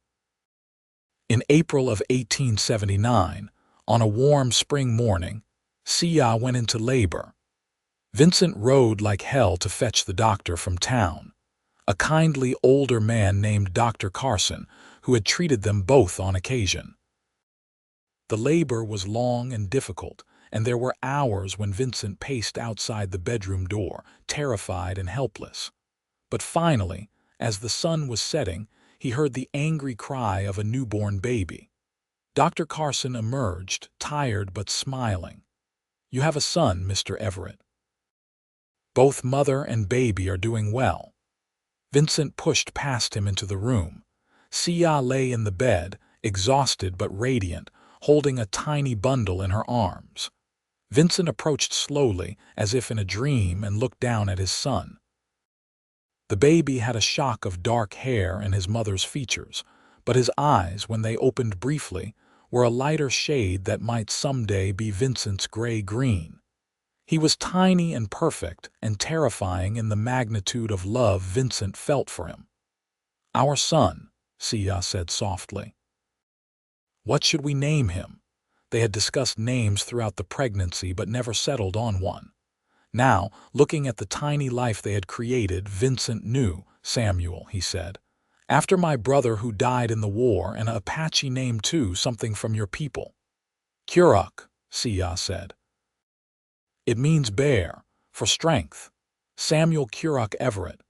In April of 1879, on a warm spring morning, Siyaa went into labor. Vincent rode like hell to fetch the doctor from town, a kindly older man named Dr. Carson, who had treated them both on occasion. The labor was long and difficult, and there were hours when Vincent paced outside the bedroom door, terrified and helpless. But finally, as the sun was setting, he heard the angry cry of a newborn baby. Dr. Carson emerged, tired but smiling. "You have a son, Mr. Everett. Both mother and baby are doing well." Vincent pushed past him into the room. Siyaa lay in the bed, exhausted but radiant, holding a tiny bundle in her arms. Vincent approached slowly, as if in a dream, and looked down at his son. The baby had a shock of dark hair and his mother's features, but his eyes, when they opened briefly, were a lighter shade that might someday be Vincent's gray-green. He was tiny and perfect and terrifying in the magnitude of love Vincent felt for him. "Our son," Siyaa said softly. "What should we name him?" They had discussed names throughout the pregnancy but never settled on one. Now, looking at the tiny life they had created, Vincent knew. "Samuel," he said. "After my brother who died in the war, and an Apache name too, something from your people." "Kuruk," Siyaa said. "It means bear, for strength. Samuel Kuruk Everett."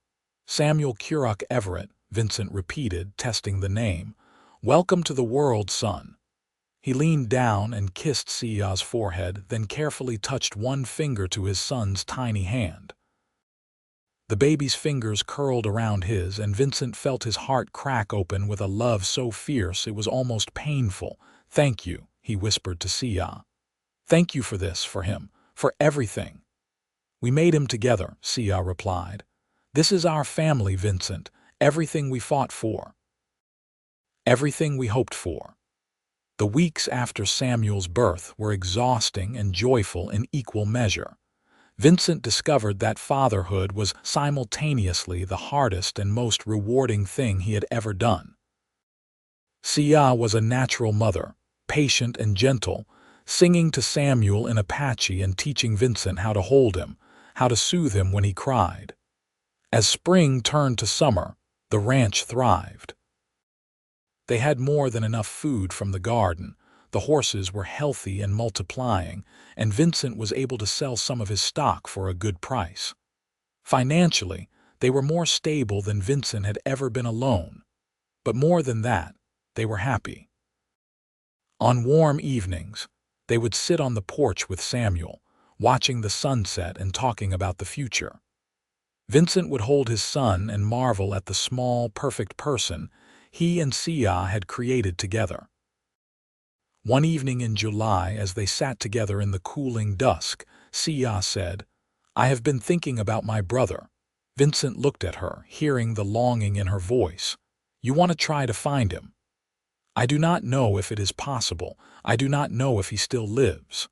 "Samuel Kuruk Everett," Vincent repeated, testing the name. "Welcome to the world, son." He leaned down and kissed Siyaa's forehead, then carefully touched one finger to his son's tiny hand. The baby's fingers curled around his, and Vincent felt his heart crack open with a love so fierce it was almost painful. "Thank you," he whispered to Siyaa. "Thank you for this, for him, for everything." "We made him together," Siyaa replied. "This is our family, Vincent, everything we fought for, everything we hoped for." The weeks after Samuel's birth were exhausting and joyful in equal measure. Vincent discovered that fatherhood was simultaneously the hardest and most rewarding thing he had ever done. Siyaa was a natural mother, patient and gentle, singing to Samuel in Apache and teaching Vincent how to hold him, how to soothe him when he cried. As spring turned to summer, the ranch thrived. They had more than enough food from the garden, the horses were healthy and multiplying, and Vincent was able to sell some of his stock for a good price. Financially, they were more stable than Vincent had ever been alone. But more than that, they were happy. On warm evenings, They would sit on the porch with Samuel, watching the sunset and talking about the future. Vincent would hold his son and marvel at the small, perfect person he and Siyaa had created together. One evening in July, as they sat together in the cooling dusk, Siyaa said, "I have been thinking about my brother." Vincent looked at her, hearing the longing in her voice. "You want to try to find him?" "I do not know if it is possible. I do not know if he still lives.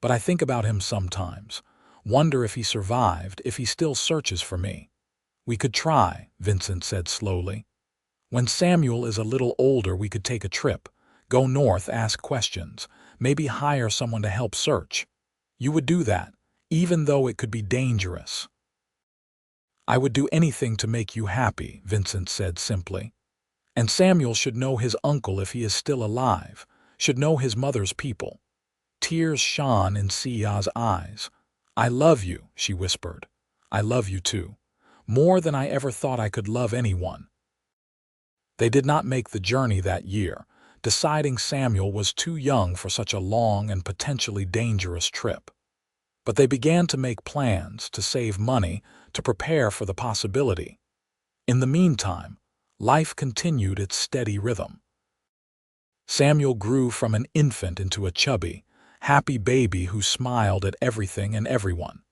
But I think about him sometimes. Wonder if he survived, if he still searches for me." "We could try," Vincent said slowly. "When Samuel is a little older, we could take a trip. Go north, ask questions, maybe hire someone to help search." "You would do that, even though it could be dangerous." "I would do anything to make you happy," Vincent said simply. "And Samuel should know his uncle if he is still alive, should know his mother's people." Tears shone in Siyaa's eyes. "I love you," she whispered. "I love you too. More than I ever thought I could love anyone." They did not make the journey that year, deciding Samuel was too young for such a long and potentially dangerous trip. But they began to make plans, to save money, to prepare for the possibility. In the meantime, life continued its steady rhythm. Samuel grew from an infant into a chubby, happy baby who smiled at everything and everyone.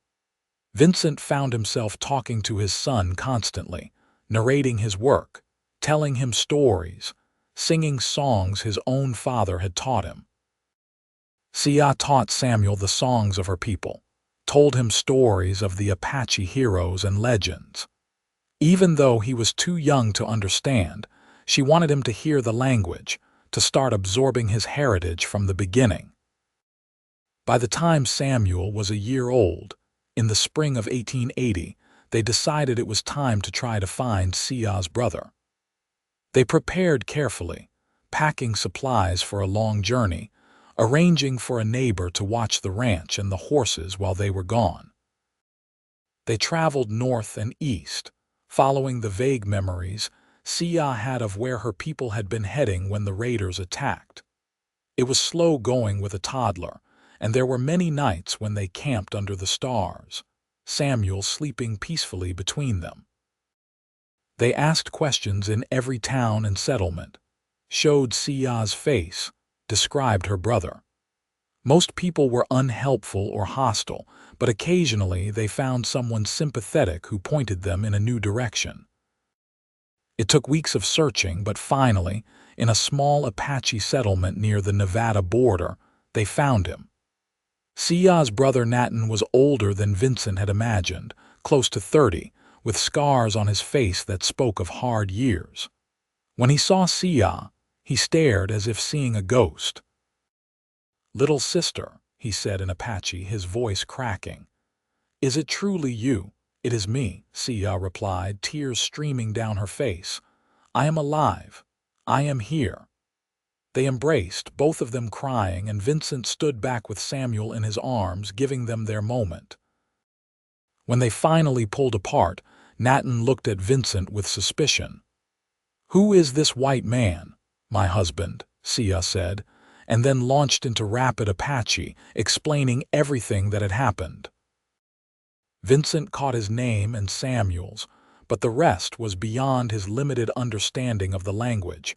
Vincent found himself talking to his son constantly, narrating his work, telling him stories, singing songs his own father had taught him. Siyaa taught Samuel the songs of her people, told him stories of the Apache heroes and legends. Even though he was too young to understand, she wanted him to hear the language, to start absorbing his heritage from the beginning. By the time Samuel was a year old, in the spring of 1880, they decided it was time to try to find Siyaa's brother. They prepared carefully, packing supplies for a long journey, arranging for a neighbor to watch the ranch and the horses while they were gone. They traveled north and east, following the vague memories Siyaa had of where her people had been heading when the raiders attacked. It was slow going with a toddler, and there were many nights when they camped under the stars, Samuel sleeping peacefully between them. They asked questions in every town and settlement, showed Siyaa's face, described her brother. Most people were unhelpful or hostile, but occasionally they found someone sympathetic who pointed them in a new direction. It took weeks of searching, but finally, in a small Apache settlement near the Nevada border, they found him. Siyaa's brother Nathan was older than Vincent had imagined, close to 30, with scars on his face that spoke of hard years. When he saw Siyaa, he stared as if seeing a ghost. "Little sister," he said in Apache, his voice cracking. "Is it truly you?" "It is me," Siyaa replied, tears streaming down her face. "I am alive. I am here." They embraced, both of them crying, and Vincent stood back with Samuel in his arms, giving them their moment. When they finally pulled apart, Nathan looked at Vincent with suspicion. "Who is this white man?" "My husband," Siyaa said, and then launched into rapid Apache, explaining everything that had happened. Vincent caught his name and Samuel's, but the rest was beyond his limited understanding of the language.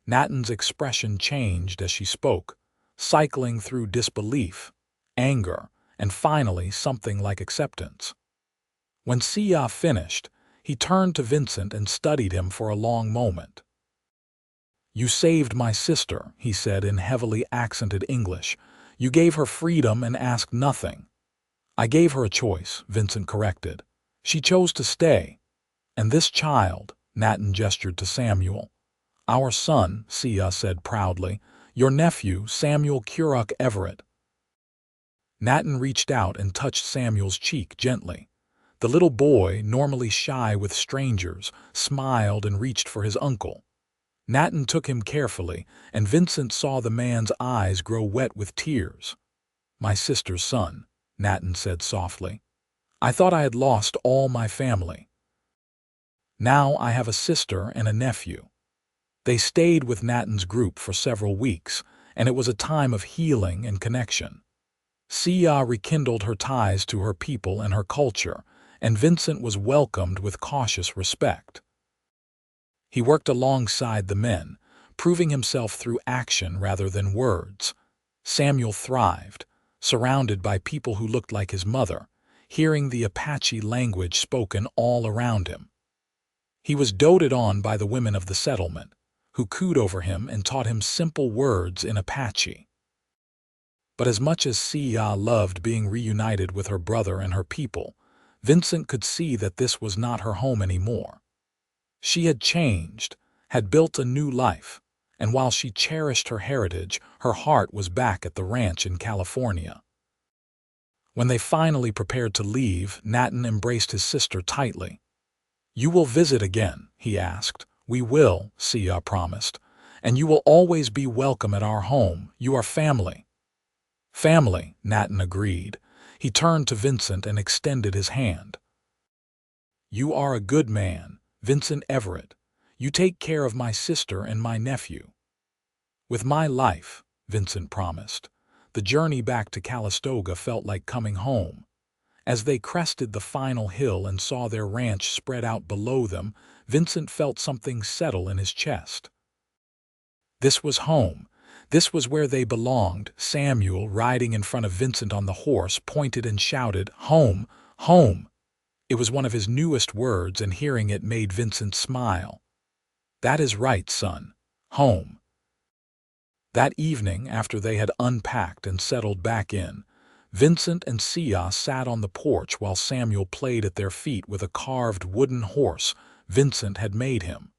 Nathan's expression changed as she spoke, cycling through disbelief, anger, and finally something like acceptance. When Siyaa finished, he turned to Vincent and studied him for a long moment. "You saved my sister," he said in heavily accented English. "You gave her freedom and asked nothing." "I gave her a choice," Vincent corrected. "She chose to stay. And this child," Nathan gestured to Samuel. "Our son," Siyaa said proudly. "Your nephew, Samuel Currock Everett." Nathan reached out and touched Samuel's cheek gently. The little boy, normally shy with strangers, smiled and reached for his uncle. Nathan took him carefully, and Vincent saw the man's eyes grow wet with tears. "My sister's son," Nathan said softly. "I thought I had lost all my family. Now I have a sister and a nephew." They stayed with Nathan's group for several weeks, and it was a time of healing and connection. Siyaa rekindled her ties to her people and her culture, and Vincent was welcomed with cautious respect. He worked alongside the men, proving himself through action rather than words. Samuel thrived, surrounded by people who looked like his mother, hearing the Apache language spoken all around him. He was doted on by the women of the settlement, who cooed over him and taught him simple words in Apache. But as much as Siyaa loved being reunited with her brother and her people, Vincent could see that this was not her home anymore. She had changed, had built a new life, and while she cherished her heritage, her heart was back at the ranch in California. When they finally prepared to leave, Nathan embraced his sister tightly. "You will visit again," he asked. "We will," Siyaa promised. "And you will always be welcome at our home. You are family." "Family," Nathan agreed. He turned to Vincent and extended his hand. "You are a good man, Vincent Everett. You take care of my sister and my nephew." "With my life," Vincent promised. The journey back to Calistoga felt like coming home. As they crested the final hill and saw their ranch spread out below them, Vincent felt something settle in his chest. This was home. This was where they belonged. Samuel, riding in front of Vincent on the horse, pointed and shouted, "Home! Home!" It was one of his newest words, and hearing it made Vincent smile. "That is right, son. Home." That evening, after they had unpacked and settled back in, Vincent and Siyaa sat on the porch while Samuel played at their feet with a carved wooden horse Vincent had made him.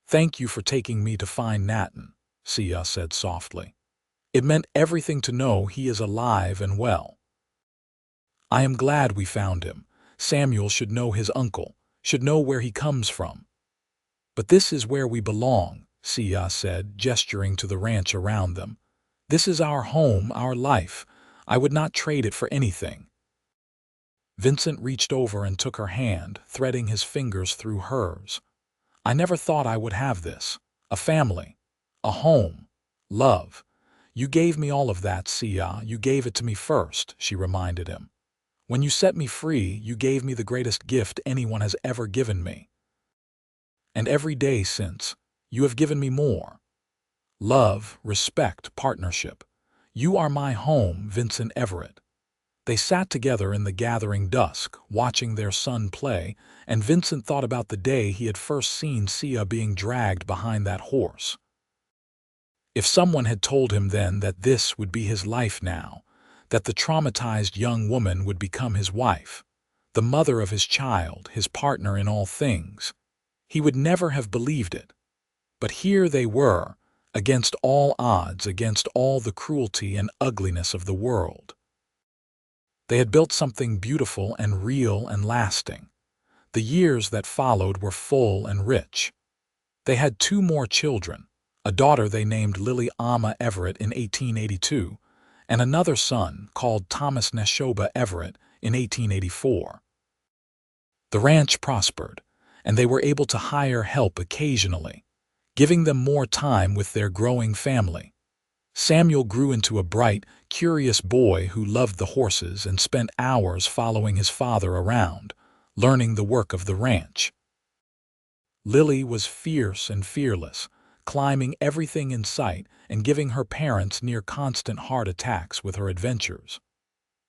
"Thank you for taking me to find Nathan," Siyaa said softly. "It meant everything to know he is alive and well." "I am glad we found him. Samuel should know his uncle, should know where he comes from." "But this is where we belong," Siyaa said, gesturing to the ranch around them. "This is our home, our life. I would not trade it for anything." Vincent reached over and took her hand, threading his fingers through hers. "I never thought I would have this. A family. A home. Love. You gave me all of that, Siyaa. You gave it to me first," she reminded him. "When you set me free, you gave me the greatest gift anyone has ever given me. And every day since, you have given me more. Love, respect, partnership. You are my home, Vincent Everett." They sat together in the gathering dusk, watching their son play, and Vincent thought about the day he had first seen Siyaa being dragged behind that horse. If someone had told him then that this would be his life now, that the traumatized young woman would become his wife, the mother of his child, his partner in all things, he would never have believed it. But here they were, against all odds, against all the cruelty and ugliness of the world. They had built something beautiful and real and lasting. The years that followed were full and rich. They had 2 more children, a daughter they named Lily Ama Everett in 1882, and another son called Thomas Neshoba Everett in 1884. The ranch prospered, and they were able to hire help occasionally, giving them more time with their growing family. Samuel grew into a bright, curious boy who loved the horses and spent hours following his father around, learning the work of the ranch. Lily was fierce and fearless, climbing everything in sight and giving her parents near constant heart attacks with her adventures.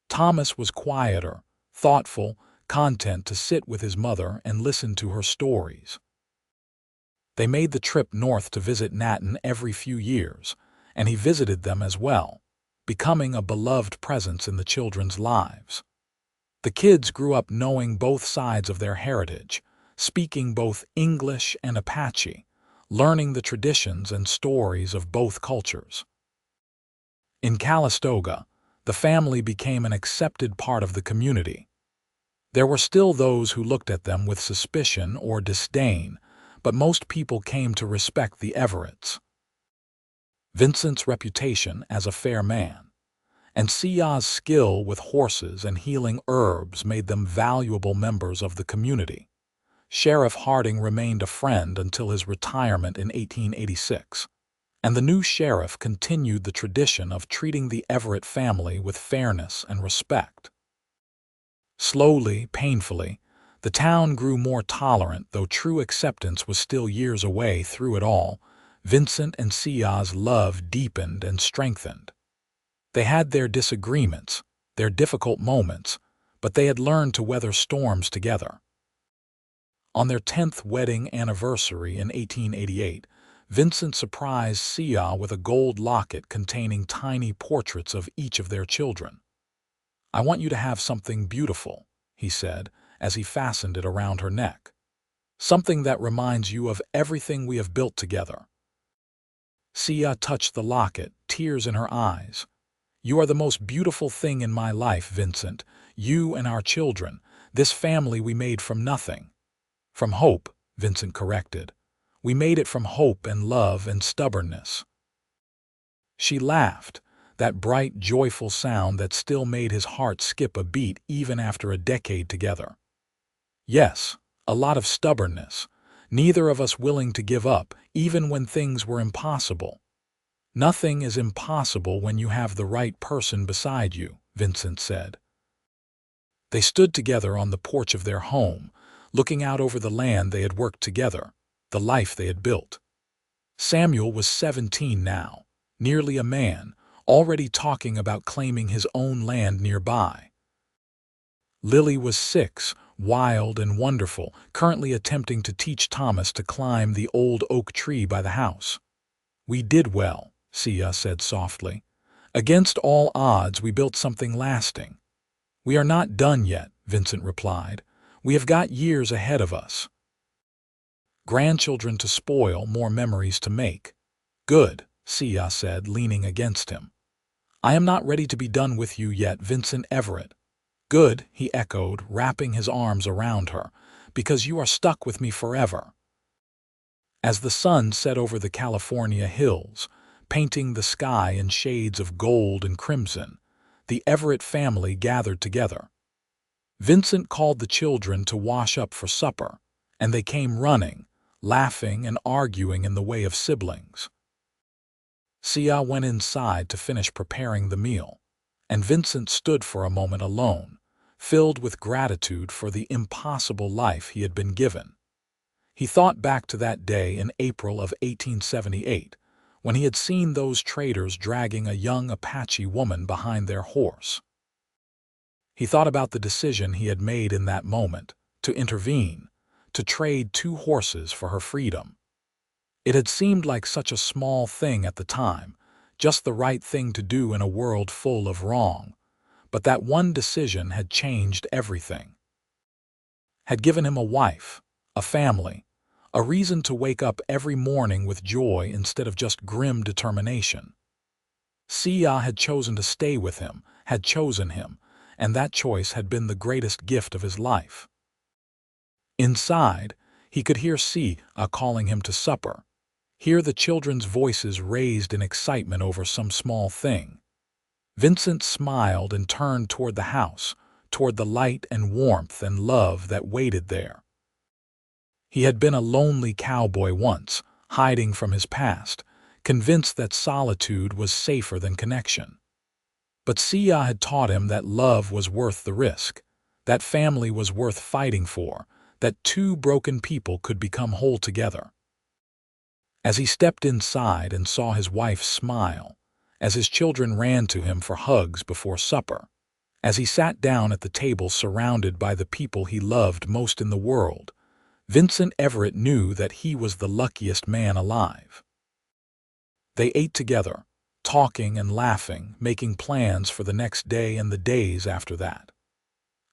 Thomas was quieter, thoughtful, content to sit with his mother and listen to her stories. They made the trip north to visit Nathan every few years, and he visited them as well, becoming a beloved presence in the children's lives. The kids grew up knowing both sides of their heritage, speaking both English and Apache, learning the traditions and stories of both cultures. In Calistoga, the family became an accepted part of the community. There were still those who looked at them with suspicion or disdain, but most people came to respect the Everetts. Vincent's reputation as a fair man, and Siyaa's skill with horses and healing herbs made them valuable members of the community. Sheriff Harding remained a friend until his retirement in 1886, and the new sheriff continued the tradition of treating the Everett family with fairness and respect. Slowly, painfully, the town grew more tolerant, though true acceptance was still years away. Through it all, Vincent and Siyaa's love deepened and strengthened. They had their disagreements, their difficult moments, but they had learned to weather storms together. On their 10th wedding anniversary in 1888, Vincent surprised Siyaa with a gold locket containing tiny portraits of each of their children. "I want you to have something beautiful," he said, as he fastened it around her neck. "Something that reminds you of everything we have built together." Siyaa touched the locket, tears in her eyes. "You are the most beautiful thing in my life, Vincent. You and our children, this family we made from nothing." "From hope," Vincent corrected. "We made it from hope and love and stubbornness." She laughed, that bright, joyful sound that still made his heart skip a beat even after a decade together. "Yes, a lot of stubbornness. Neither of us willing to give up, even when things were impossible." "Nothing is impossible when you have the right person beside you," Vincent said. They stood together on the porch of their home, looking out over the land they had worked together, the life they had built. Samuel was 17 now, nearly a man, already talking about claiming his own land nearby. Lily was 6, wild and wonderful, currently attempting to teach Thomas to climb the old oak tree by the house. "We did well," Siyaa said softly. "Against all odds, we built something lasting." "We are not done yet," Vincent replied. "We have got years ahead of us. Grandchildren to spoil, more memories to make." "Good," Siyaa said, leaning against him. "I am not ready to be done with you yet, Vincent Everett." "Good," he echoed, wrapping his arms around her, "because you are stuck with me forever." As the sun set over the California hills, painting the sky in shades of gold and crimson, the Everett family gathered together. Vincent called the children to wash up for supper, and they came running, laughing and arguing in the way of siblings. Siyaa went inside to finish preparing the meal, and Vincent stood for a moment alone, filled with gratitude for the impossible life he had been given. He thought back to that day in April of 1878, when he had seen those traders dragging a young Apache woman behind their horse. He thought about the decision he had made in that moment, to intervene, to trade 2 horses for her freedom. It had seemed like such a small thing at the time, just the right thing to do in a world full of wrong, but that one decision had changed everything. Had given him a wife, a family, a reason to wake up every morning with joy instead of just grim determination. Siyaa had chosen to stay with him, had chosen him, and that choice had been the greatest gift of his life. Inside, he could hear Siyaa calling him to supper, hear the children's voices raised in excitement over some small thing. Vincent smiled and turned toward the house, toward the light and warmth and love that waited there. He had been a lonely cowboy once, hiding from his past, convinced that solitude was safer than connection. But Siyaa had taught him that love was worth the risk, that family was worth fighting for, that 2 broken people could become whole together. As he stepped inside and saw his wife smile, as his children ran to him for hugs before supper, as he sat down at the table surrounded by the people he loved most in the world, Vincent Everett knew that he was the luckiest man alive. They ate together, talking and laughing, making plans for the next day and the days after that.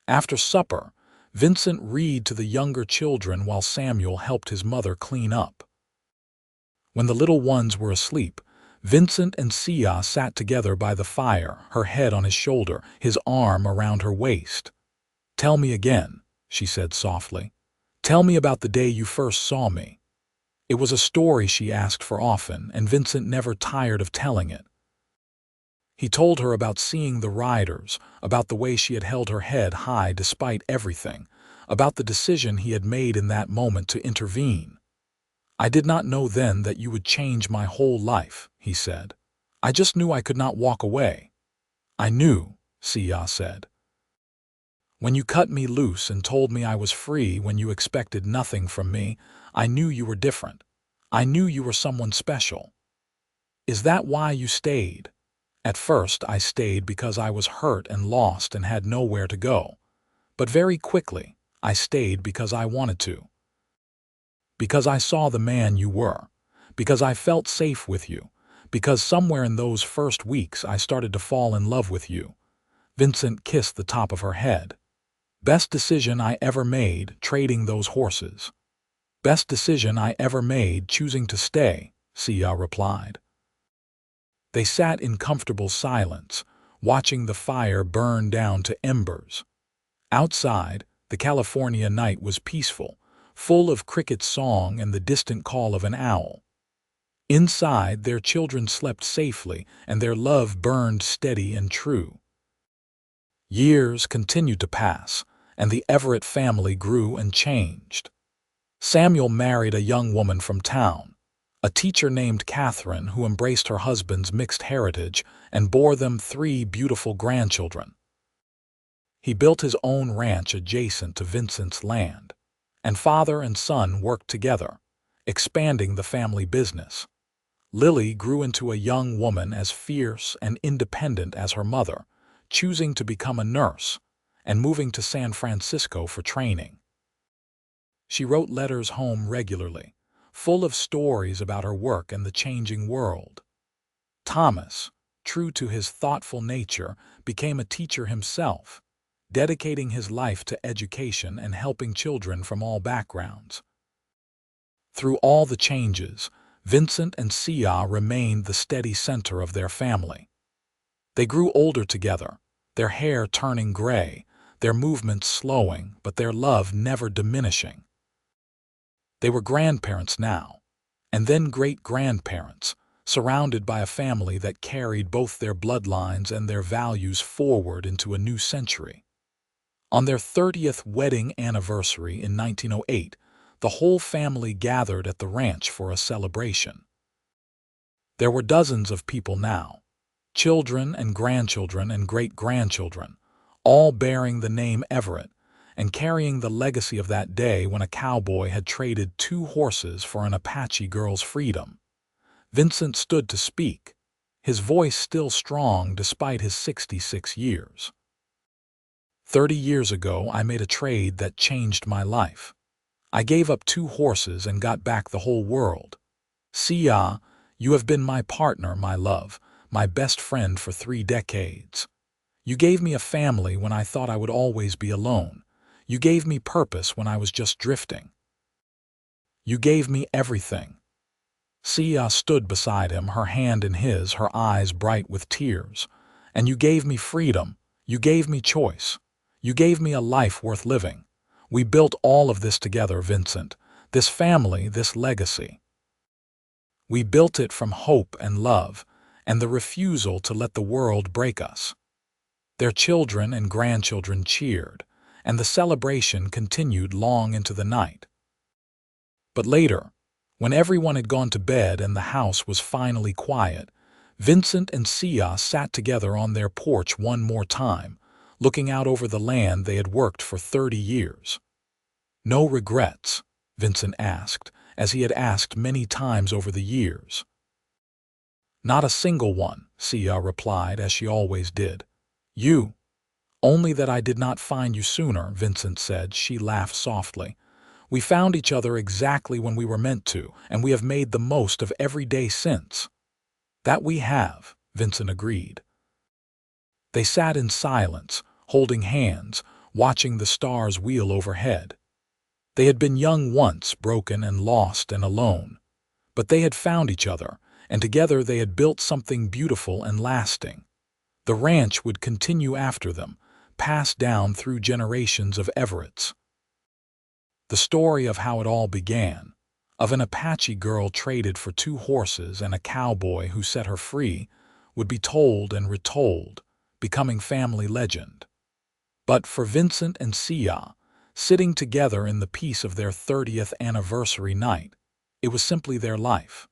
After supper, Vincent read to the younger children while Samuel helped his mother clean up. When the little ones were asleep, Vincent and Siyaa sat together by the fire, her head on his shoulder, his arm around her waist. "Tell me again," she said softly. "Tell me about the day you first saw me." It was a story she asked for often, and Vincent never tired of telling it. He told her about seeing the riders, about the way she had held her head high despite everything, about the decision he had made in that moment to intervene. "I did not know then that you would change my whole life," he said. "I just knew I could not walk away." "I knew," Siyaa said. "When you cut me loose and told me I was free when you expected nothing from me, I knew you were different. I knew you were someone special." "Is that why you stayed?" "At first I stayed because I was hurt and lost and had nowhere to go. But very quickly, I stayed because I wanted to. Because I saw the man you were. Because I felt safe with you. Because somewhere in those first weeks I started to fall in love with you." Vincent kissed the top of her head. "Best decision I ever made, trading those horses." "Best decision I ever made, choosing to stay," Siyaa replied. They sat in comfortable silence, watching the fire burn down to embers. Outside, the California night was peaceful, full of cricket song and the distant call of an owl. Inside, their children slept safely and their love burned steady and true. Years continued to pass, and the Everett family grew and changed. Samuel married a young woman from town, a teacher named Catherine who embraced her husband's mixed heritage and bore them 3 beautiful grandchildren. He built his own ranch adjacent to Vincent's land, and father and son worked together, expanding the family business. Lily grew into a young woman as fierce and independent as her mother, choosing to become a nurse and moving to San Francisco for training. She wrote letters home regularly, full of stories about her work and the changing world. Thomas, true to his thoughtful nature, became a teacher himself, dedicating his life to education and helping children from all backgrounds. Through all the changes, Vincent and Siyaa remained the steady center of their family. They grew older together, their hair turning gray, their movements slowing, but their love never diminishing. They were grandparents now, and then great-grandparents, surrounded by a family that carried both their bloodlines and their values forward into a new century. On their 30th wedding anniversary in 1908, the whole family gathered at the ranch for a celebration. There were dozens of people now, children and grandchildren and great-grandchildren, all bearing the name Everett and carrying the legacy of that day when a cowboy had traded 2 horses for an Apache girl's freedom. Vincent stood to speak, his voice still strong despite his 66 years. 30 years ago, I made a trade that changed my life. I gave up 2 horses and got back the whole world. Siyaa, you have been my partner, my love, my best friend for 3 decades. You gave me a family when I thought I would always be alone. You gave me purpose when I was just drifting. You gave me everything. Siyaa stood beside him, her hand in his, her eyes bright with tears. And you gave me freedom. You gave me choice. You gave me a life worth living. We built all of this together, Vincent. This family, this legacy. We built it from hope and love, and the refusal to let the world break us. Their children and grandchildren cheered, and the celebration continued long into the night. But later, when everyone had gone to bed and the house was finally quiet, Vincent and Siyaa sat together on their porch one more time, looking out over the land they had worked for 30 years. "No regrets?" Vincent asked, as he had asked many times over the years. "Not a single one," Siyaa replied, as she always did. "You? Only that I did not find you sooner," Vincent said. She laughed softly. "We found each other exactly when we were meant to, and we have made the most of every day since." "That we have," Vincent agreed. They sat in silence, holding hands, watching the stars wheel overhead. They had been young once, broken and lost and alone. But they had found each other, and together they had built something beautiful and lasting. The ranch would continue after them, passed down through generations of Everetts. The story of how it all began, of an Apache girl traded for 2 horses and a cowboy who set her free, would be told and retold, becoming family legend. But for Vincent and Siyaa, sitting together in the peace of their 30th anniversary night, It was simply their life.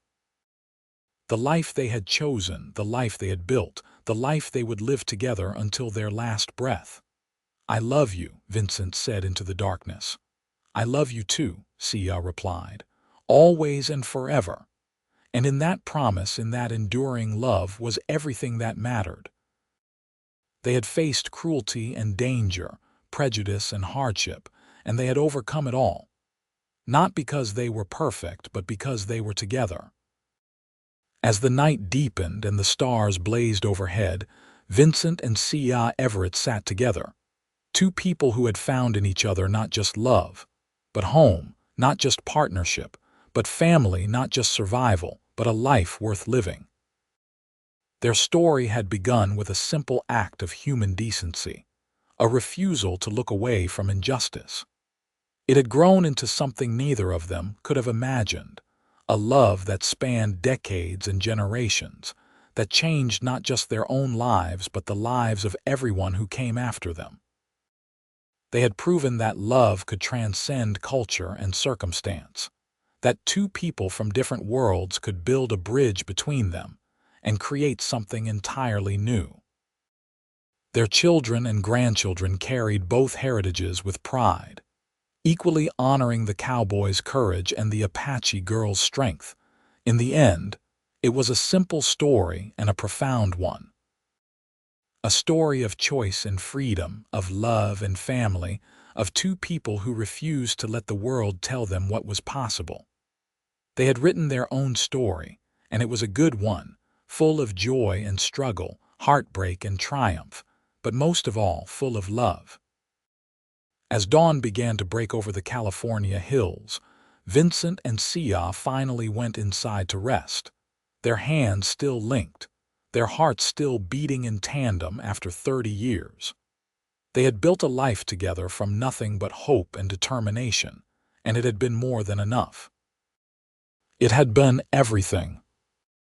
The life they had chosen, the life they had built, the life they would live together until their last breath. "I love you," Vincent said into the darkness. "I love you too," Siyaa replied. "Always and forever." And in that promise, in that enduring love, was everything that mattered. They had faced cruelty and danger, prejudice and hardship, and they had overcome it all. Not because they were perfect, but because they were together. As the night deepened and the stars blazed overhead, Vincent and Siyaa Everett sat together. Two people who had found in each other not just love, but home, not just partnership, but family, not just survival, but a life worth living. Their story had begun with a simple act of human decency, a refusal to look away from injustice. It had grown into something neither of them could have imagined, a love that spanned decades and generations, that changed not just their own lives but the lives of everyone who came after them. They had proven that love could transcend culture and circumstance, that two people from different worlds could build a bridge between them and create something entirely new. Their children and grandchildren carried both heritages with pride, equally honoring the cowboy's courage and the Apache girl's strength. In the end, it was a simple story and a profound one. A story of choice and freedom, of love and family, of two people who refused to let the world tell them what was possible. They had written their own story, and it was a good one, full of joy and struggle, heartbreak and triumph, but most of all, full of love. As dawn began to break over the California hills, Vincent and Siyaa finally went inside to rest, their hands still linked, their hearts still beating in tandem after 30 years. They had built a life together from nothing but hope and determination, and it had been more than enough. It had been everything.